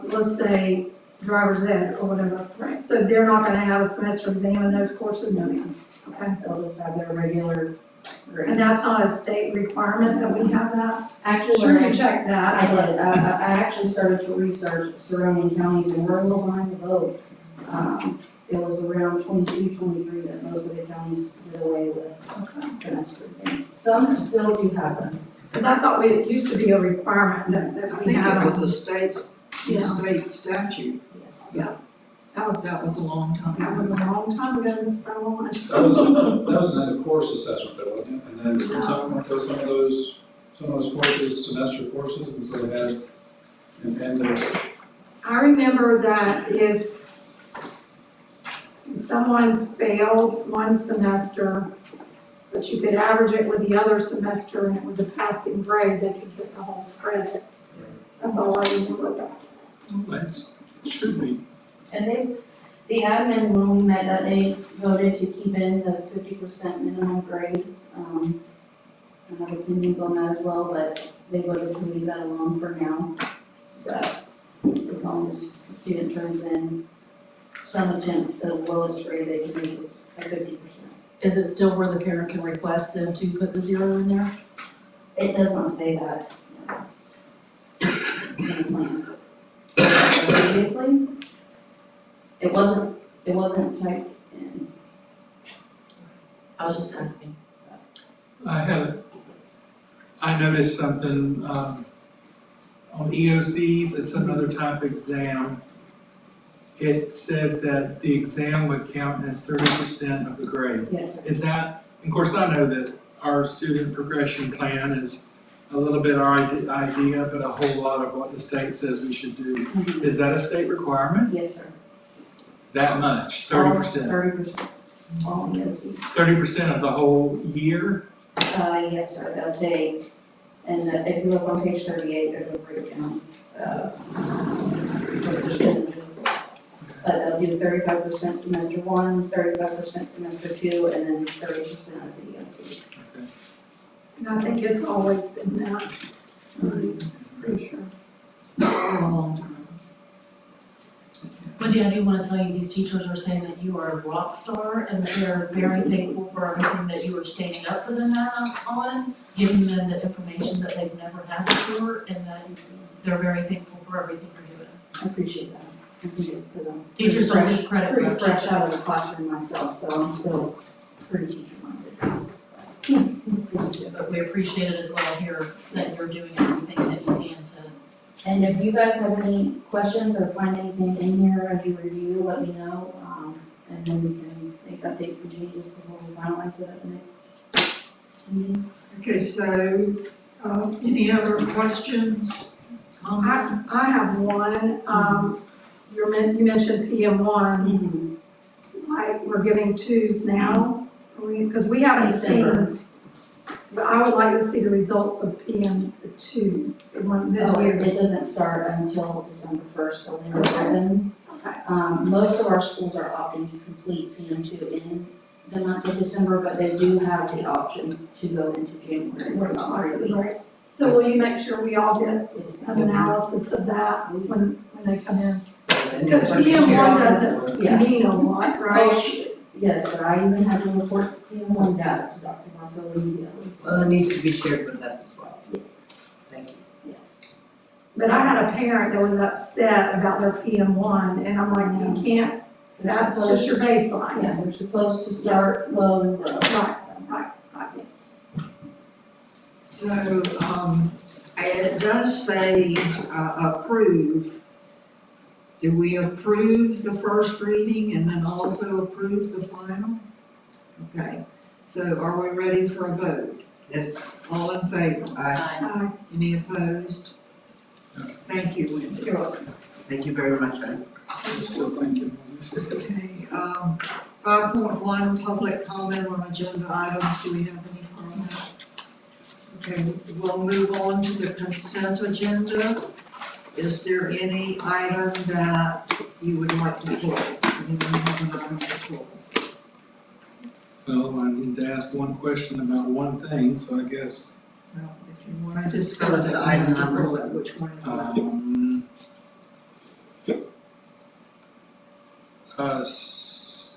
let's say driver's ed or whatever. Right. So they're not gonna have a semester exam in those courses? No, ma'am. Okay. They'll just have their regular grades. And that's not a state requirement that we have that? Actually, Sure, when you checked that. I did, I actually started to research surrounding counties and we're a little behind the boat. It was around 22, 23 that most of the counties did away with semester exams. Some still do have them. Because I thought it used to be a requirement that I we think had. it was a state statute. Yes. That was a long time That ago. was a long time ago, Ms. Furlong. That was an end of course assessment though, wasn't it? And then some of those courses, semester courses, and so they had an end of. I remember that if someone failed one semester, but you could average it with the other semester and it was a passing grade, they could get the whole credit. That's all I remember about. It should be. And the admin, when we met that day, voted to keep in the 50% minimum grade. I have opinions on that as well, but they voted to leave that alone for now. So as long as the student turns in some attempt, the lowest grade they can make is 50%. Is it still where the parent can request them to put the 0 in there? It does not say that. In the plan. Previously, it wasn't typed in. I was just asking. I noticed something, on EOCs, it's another type of exam. It said that the exam would count as 30% of the grade. Yes, sir. Is that, of course, I know that our student progression plan is a little bit our idea, but a whole lot of what the state says we should do. Mhm. Is that a state requirement? Yes, sir. That much, 30%? 30%. All EOCs. 30% of the whole year? Yes, sir, they'll take, and if you look on page 38, there's a breakdown of the percentages. But they'll do 35% semester 1, 35% semester 2, and then 30% of the EOC. And I think it's always been that. I'm pretty sure. For a long time. Wendy, I do want to tell you, these teachers are saying that you are a rock star and that they're very thankful for everything that you are standing up for them on, giving them the information that they've never had before, and that they're very thankful for everything you're doing. I appreciate that. I think it's because I'm Teachers don't get credit for pretty fresh out of the classroom myself, so I'm still pretty teacher-minded. But we appreciate it as well here, that you're doing everything that you can to. And if you guys have any questions or find anything in here as you review, let me know, and then we can make updates and changes before we finalize it at the next meeting. Okay, so, any other questions, comments? I have one, you mentioned PM ones, like, we're giving twos now, because we haven't December. seen, but I would like to see the results of PM two, the one that Oh, we're. it doesn't start until December first, when it opens. Okay. Most of our schools are opting to complete PM2 in the month of December, but they do have the option to go into January for about 3 weeks. So will you make sure we all get Yes, an analysis of that when they come in? And Because then PM one doesn't Yeah. mean a lot, Oh, right? yes, but I even had to report PM1 data to Dr. Marfil immediately. Well, it needs to be shared with us as well. Yes, Thank you. yes. But I had a parent that was upset about their PM one, and I'm like, you can't, that's just your baseline. Yeah, we're supposed to start low and grow. Right, right. So, it does say, approve. Do we approve the first reading and then also approve the final? Okay, so are we ready for a vote? Yes, All in favor? I, Any opposed? Thank you, Wendy. You're welcome. thank you very much, I. Still thinking. Okay, 5.1, public comment on agenda items, do we have any comment? Okay, we'll move on to the consent agenda. Is there any item that you would like to pull? Anyone have an item to pull? Well, I need to ask one question about one thing, so I guess, Well, if you want to Tell discuss us it, the you item have to number. pull it, which one is that?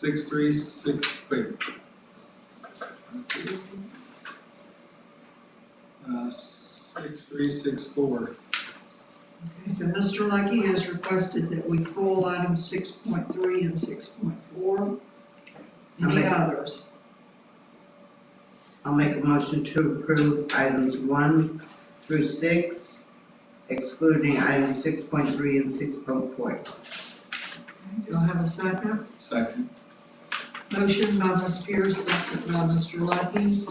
636, wait. 6364. Okay, so Mr. Lucky has requested that we pull items 6.3 and 6.4. Any Okay. others? I'll make a motion to approve items 1 through 6, excluding items 6.3 and 6.4. Do I have a second? Second. Motion by Ms. Pierce, second by Mr. Lucky.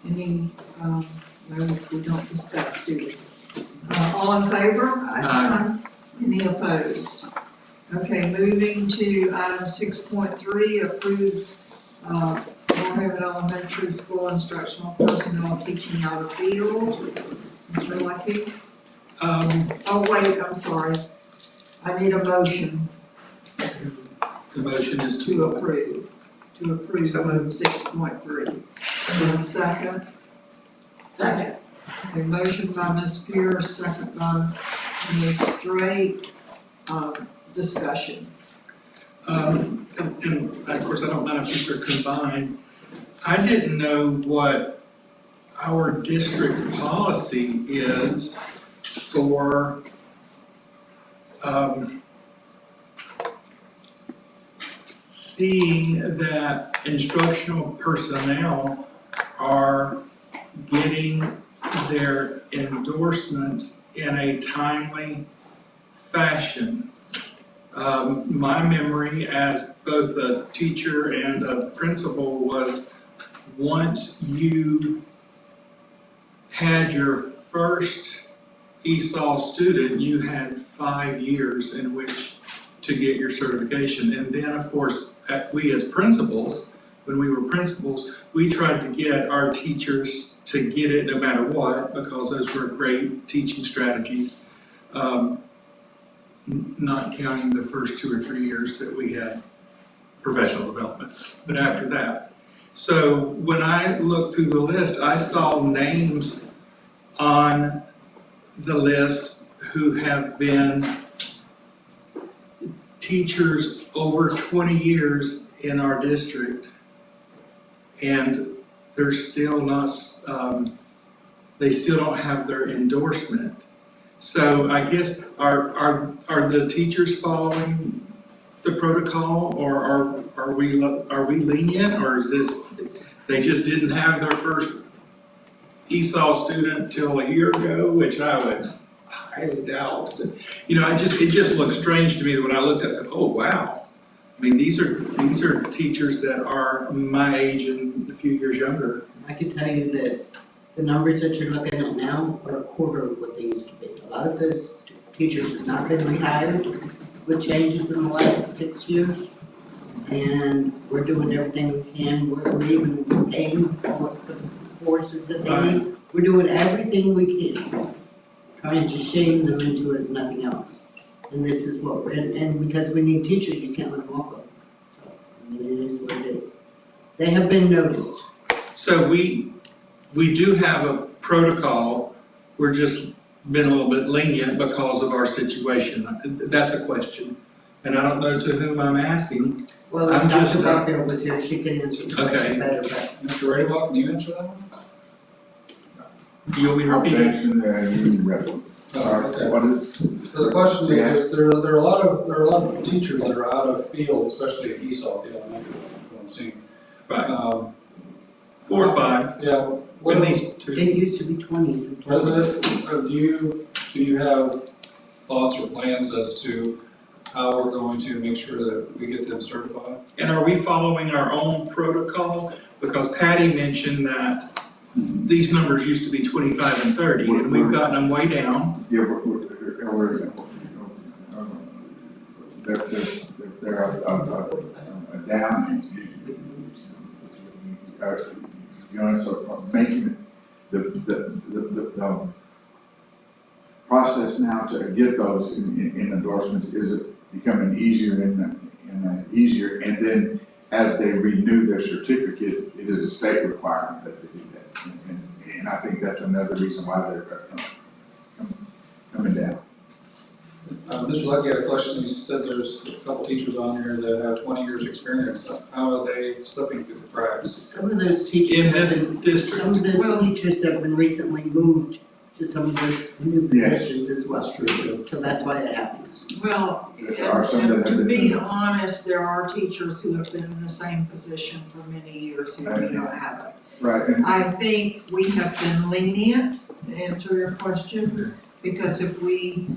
Any, no, we don't discuss, do we? All in favor? Aye. Any opposed? Okay, moving to item 6.3, approve, Moorhaven Elementary School instructional personnel teaching out of field. Mr. Lucky? Oh, wait, I'm sorry. I need a motion The motion is to to approve, So moved. 6.3. And a second? Second. A motion by Ms. Pierce, second by Ms. Drake. Discussion. And of course, I don't know if these are combined. I didn't know what our district policy is for, seeing that instructional personnel are getting their endorsements in a timely fashion. My memory as both a teacher and a principal was once you had your first ESOL student, you had 5 years in which to get your certification. And then, of course, we as principals, when we were principals, we tried to get our teachers to get it no matter what, because those were great teaching strategies. Not counting the first 2 or 3 years that we had professional development. But after that, So when I looked through the list, I saw names on the list who have been teachers over 20 years in our district. And they're still not, they still don't have their endorsement. So I guess, are the teachers following the protocol, or are we lenient, or is this, they just didn't have their first ESOL student till a year ago, which I would highly doubt. You know, it just looked strange to me when I looked at it, oh, wow. I mean, these are teachers that are my age and a few years younger. I can tell you this, the numbers that you're looking at now are a quarter of what they used to be. A lot of those teachers have not been rehired with changes in the last 6 years. And we're doing everything we can, we're even paying for the courses that they need. We're doing everything we can, trying to shame them into it, if nothing else. And this is what, and because we need teachers, you can't let them walk over. So, I mean, it is what it is. They have been noticed. So we do have a protocol, we're just been a little bit lenient because of our situation. That's a question. And I don't know to whom I'm asking. Well, I'm if Dr. just, Barfield was here, she can answer the question better, but Mr. Radewell, can you answer that one? You want me to repeat it? Objection, you reference. Oh, okay. What is? So the question is, there are a lot of teachers that are out of field, especially at ESOL, the elementary, what I'm seeing. Right, 4 or 5, Yeah, what at are least 2. it used to be 20s and 30s. President, do you have thoughts or plans as to how we're going to make sure that we get them certified? And are we following our own protocol? Because Patty mentioned that these numbers used to be 25 and 30, and we've gotten them way down. Yeah, they're down and you know, so making the process now to get those in endorsements is becoming easier and easier, and then as they renew their certificate, it is a state requirement that they do that. And I think that's another reason why they're coming down. Mr. Lucky had a question. He says there's a couple teachers on here that have 20 years experience. How are they slipping through the cracks? Some of those teachers In have this been, district. some of those teachers have been recently moved to some of those new Yes. positions as well. That's true. So that's why it happens. Well, There are some that and have to been be done. honest, there are teachers who have been in the same position for many years who do not have it. Right, and I think we have been lenient, to answer your question, because if we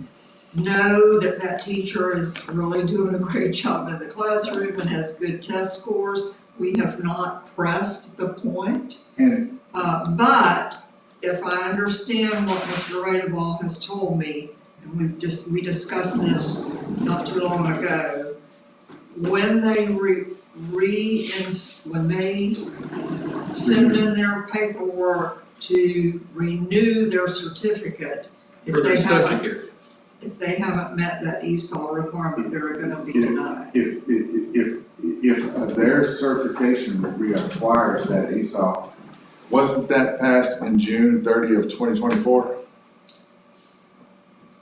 know that that teacher is really doing a great job in the classroom and has good test scores, we have not pressed the point. and But if I understand what Mr. Radeball has told me, and we discussed this not too long ago, when they when they send in their paperwork to renew their certificate, For their subject area. if they haven't met that ESOL requirement, they're gonna be denied. if their certification requires that ESOL, wasn't that passed in June 30th, 2024?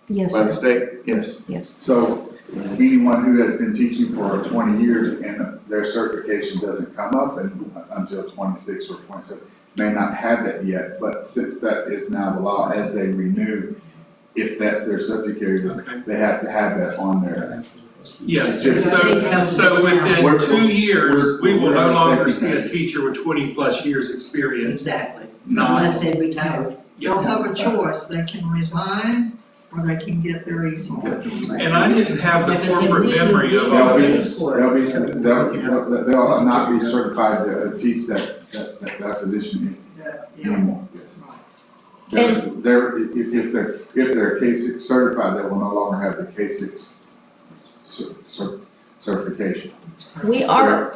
Yes, By the sir. state? Yes. Yes. So anyone who has been teaching for 20 years and their certification doesn't come up until 26 or 27, may not have that yet, but since that is now the law, as they renew, if that's their subject area, Okay. they have to have that on there. Yes, Just- so within We're- 2 years, we will no we're- longer see a teacher with 20-plus years experience. Exactly. Not, Unless they retired. They'll have a choice, they can resign or they can get their ESOL. and I didn't have the Like I said, corporate we- memory of we- all They'll be, this. they'll not be certified to teach that position Yeah. anymore. Yes. If they're K-6 certified, they will no longer have the K-6 certification. We are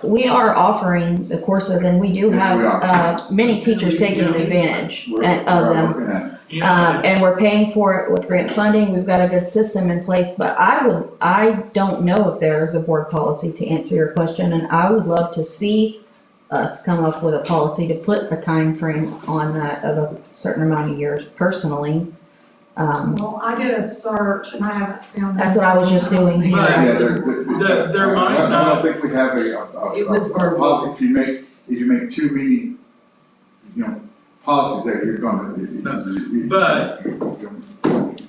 offering the courses and we do Yes, we have, many teachers taking advantage We're of them. looking at it. Yeah, And we're paying for it with grant funding, we've got a good system in place, but I don't know if there is a board policy to answer your question, and I would love to see us come up with a policy to put a time frame on that of a certain amount of years personally. Well, I did a search and I haven't found. That's what I was just doing here. But- Yeah, There might I not- don't think we have It was a verbal. policy, if you make too many, policies that you're gonna. But-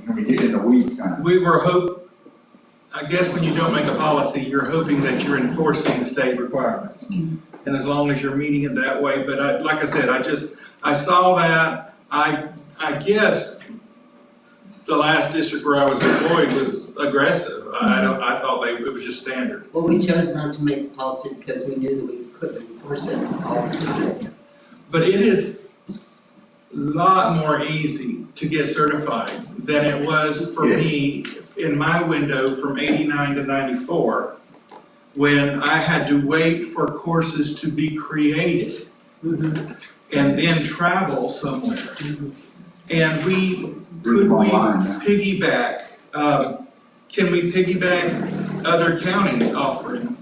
I mean, get in the weeds kind of. We were I guess when you don't make a policy, you're hoping that you're enforcing state requirements. And as long as you're meeting it that way, but like I said, I saw that, I guess the last district where I was employed was aggressive. I thought it was just standard. Well, we chose not to make the policy because we knew that we couldn't enforce it all the time. But it is a lot more easy to get certified than it was for me in my window from 89 to 94, when I had to wait for courses to be created and then travel somewhere. And could we piggyback, can we piggyback other counties offering?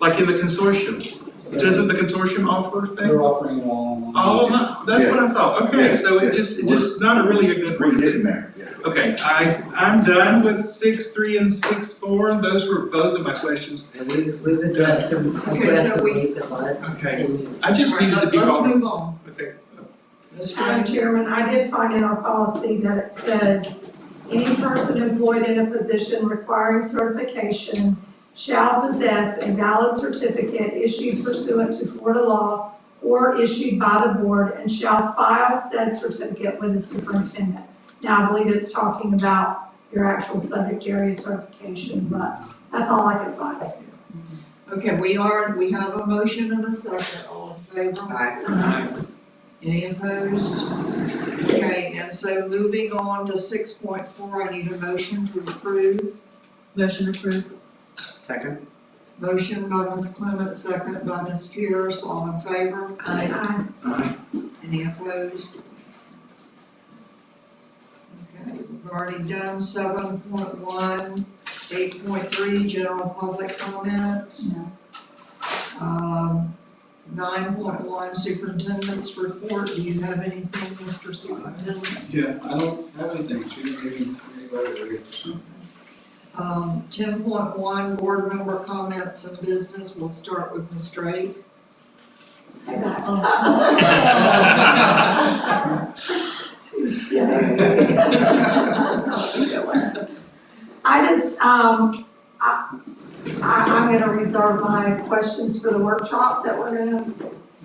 Like in the consortium, doesn't the consortium offer things? They're offering it all online. All of them? That's what I thought, okay, Yes, so yes. it's just not really a good We're reason. getting there, yeah. Okay, I'm done with 6.3 and 6.4, those were both of my questions. And we've addressed them Okay, so we- aggressively for the last Okay. 10 years. I just needed to be Let's on. move on. Okay. Mr. Madam Ranger. Chairman, I did find in our policy that it says, any person employed in a position requiring certification shall possess a valid certificate issued pursuant to Florida law or issued by the board and shall file said certificate with the superintendent. Now, I believe it's talking about your actual subject area certification, but that's all I could find. Okay, we have a motion and a second, all in favor? Any opposed? Okay, and so moving on to 6.4, I need a motion to approve. Motion approved. Second. Motion by Ms. Clement, second by Ms. Pierce, all in favor? Aye. Any opposed? Okay, we've already done 7.1, 8.3, general public comments. 9.1, superintendent's report, do you have anything, Mr. Superintendent? Yeah, I don't have anything, she didn't even, anybody read. 10.1, board member comments and business, we'll start with Ms. Drake. Touche. I just, I'm gonna reserve my questions for the workshop that we're gonna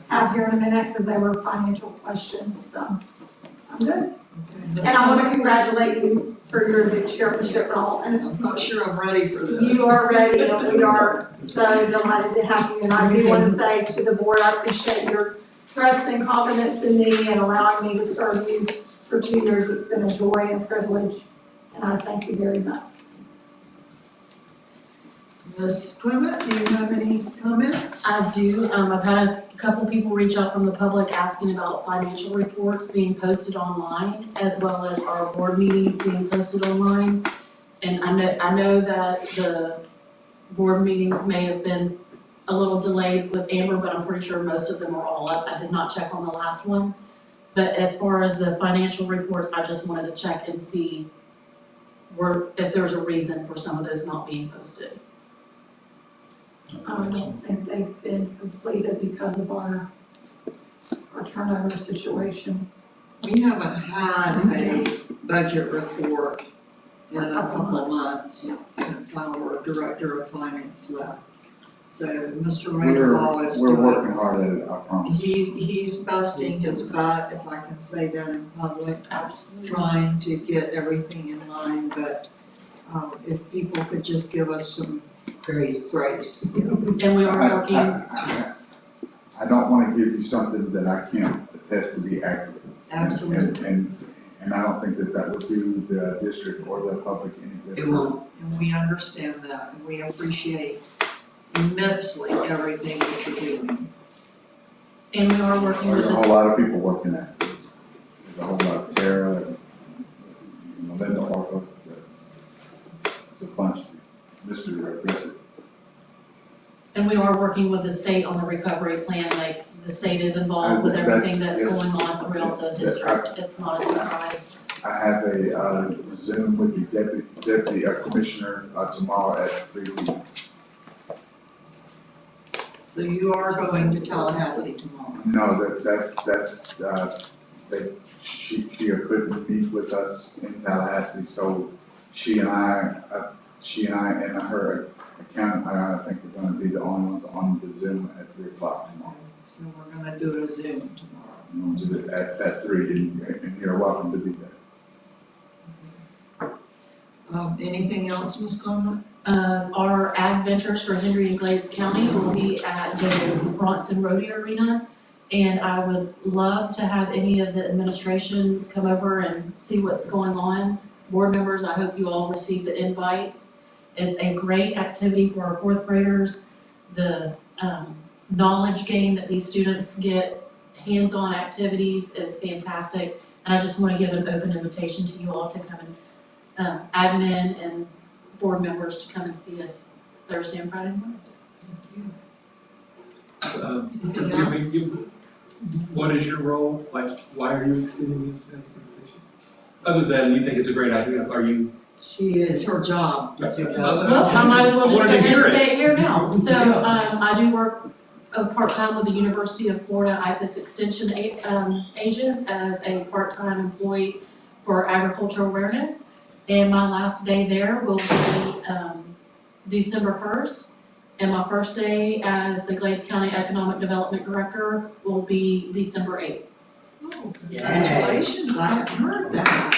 have here in a minute, because they were financial questions, so I'm good. And I wanna congratulate you for your new chairmanship role, and I'm not sure I'm ready for this. you are ready, and we are so delighted to have you, and I do wanna say to the board, I appreciate your trust and confidence in me and allowing me to serve you for 2 years. It's been a joy and privilege, and I thank you very much. Ms. Clement, do you have any comments? I do, I've had a couple people reach out from the public asking about financial reports being posted online, as well as our board meetings being posted online. And I know that the board meetings may have been a little delayed with Amber, but I'm pretty sure most of them are all up. I did not check on the last one. But as far as the financial reports, I just wanted to check and see if there's a reason for some of those not being posted. I don't think they've been completed because of our turnover situation. We haven't had a budget report in a couple of months since our director of finance left. So Mr. Rainfall is We're doing, working hard at it, I promise. he's busting his butt, if I can say that in public, trying to get everything in line, but if people could just give us some grace. And we are working, I don't wanna give you something that I can't attest to be accurate. Absolutely, And I don't think that would do the district or the public any good. It won't. and we understand that, and we appreciate immensely everything that you're doing. and we are working with There's a this. whole lot of people working that. There's a whole lot of Tara and Melinda Orpha, a bunch, Mr. Aggressive. And we are working with the state on the recovery plan, like, the state is involved with everything that's Yes. going on throughout the district, it's not a surprise. I have a Zoom with the deputy commissioner tomorrow at 3 p.m. So you are going to Tallahassee tomorrow? No, she couldn't meet with us in Tallahassee, so she and I and her accountant, I think we're gonna be the only ones on the Zoom at 3 o'clock tomorrow. So we're gonna do a Zoom tomorrow. We'll do it at 3, and you're welcome to be there. Anything else, Ms. Conlon? Our Ag Ventures for Henry and Glades County will be at the Bronson Rodeo Arena. And I would love to have any of the administration come over and see what's going on. Board members, I hope you all receive the invites. It's a great activity for our fourth graders. The knowledge gain that these students get, hands-on activities is fantastic. And I just want to give an open invitation to you all to come and, admin and board members to come and see us Thursday and Friday night. Forgive me, what is your role? Like, why are you extending the invitation? Other than you think it's a great idea, are you? She is. It's her job. That's your job. Well, I might as well just go wanted to ahead hear and it. say it here now. So, I do work part-time with the University of Florida IFAS Extension agents as a part-time employee for agriculture awareness. And my last day there will be December 1st. And my first day as the Glades County Economic Development Director will be December 8th. Oh, congratulations, I haven't heard that.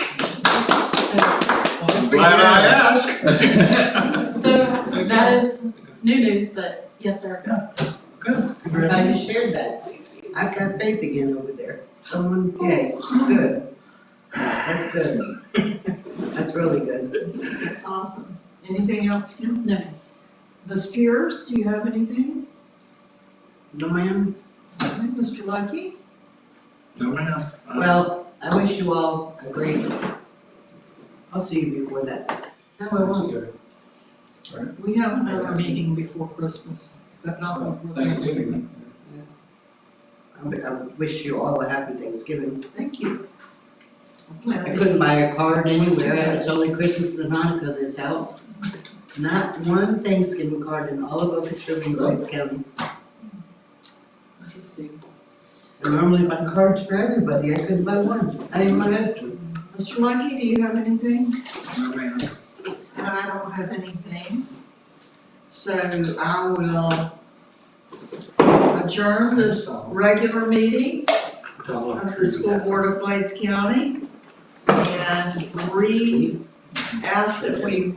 I'm glad I asked. So that is new news, but yes, sir. Good, I'm glad you shared that. I've got faith again over there. Someone, yay, good. That's good. That's really good. That's awesome. Anything else, Kim? No. Ms. Pierce, do you have anything? No, ma'am? Mr. Lucky? No, ma'am. Well, I wish you all a great, I'll see you before that. No, I won't. We have another meeting before Christmas, but not before Thanksgiving. I wish you all a happy Thanksgiving. Thank you. I couldn't buy a card anywhere, it's only Christmas and Hanukkah that's out. Not one Thanksgiving card in all of Okeechobee and Glades County. Interesting. I normally buy cards for everybody, I couldn't buy one, I didn't have to. Mr. Lucky, do you have anything? No, ma'am. And I don't have anything. So I will adjourn this regular meeting of the School Board of Glades County and ask that we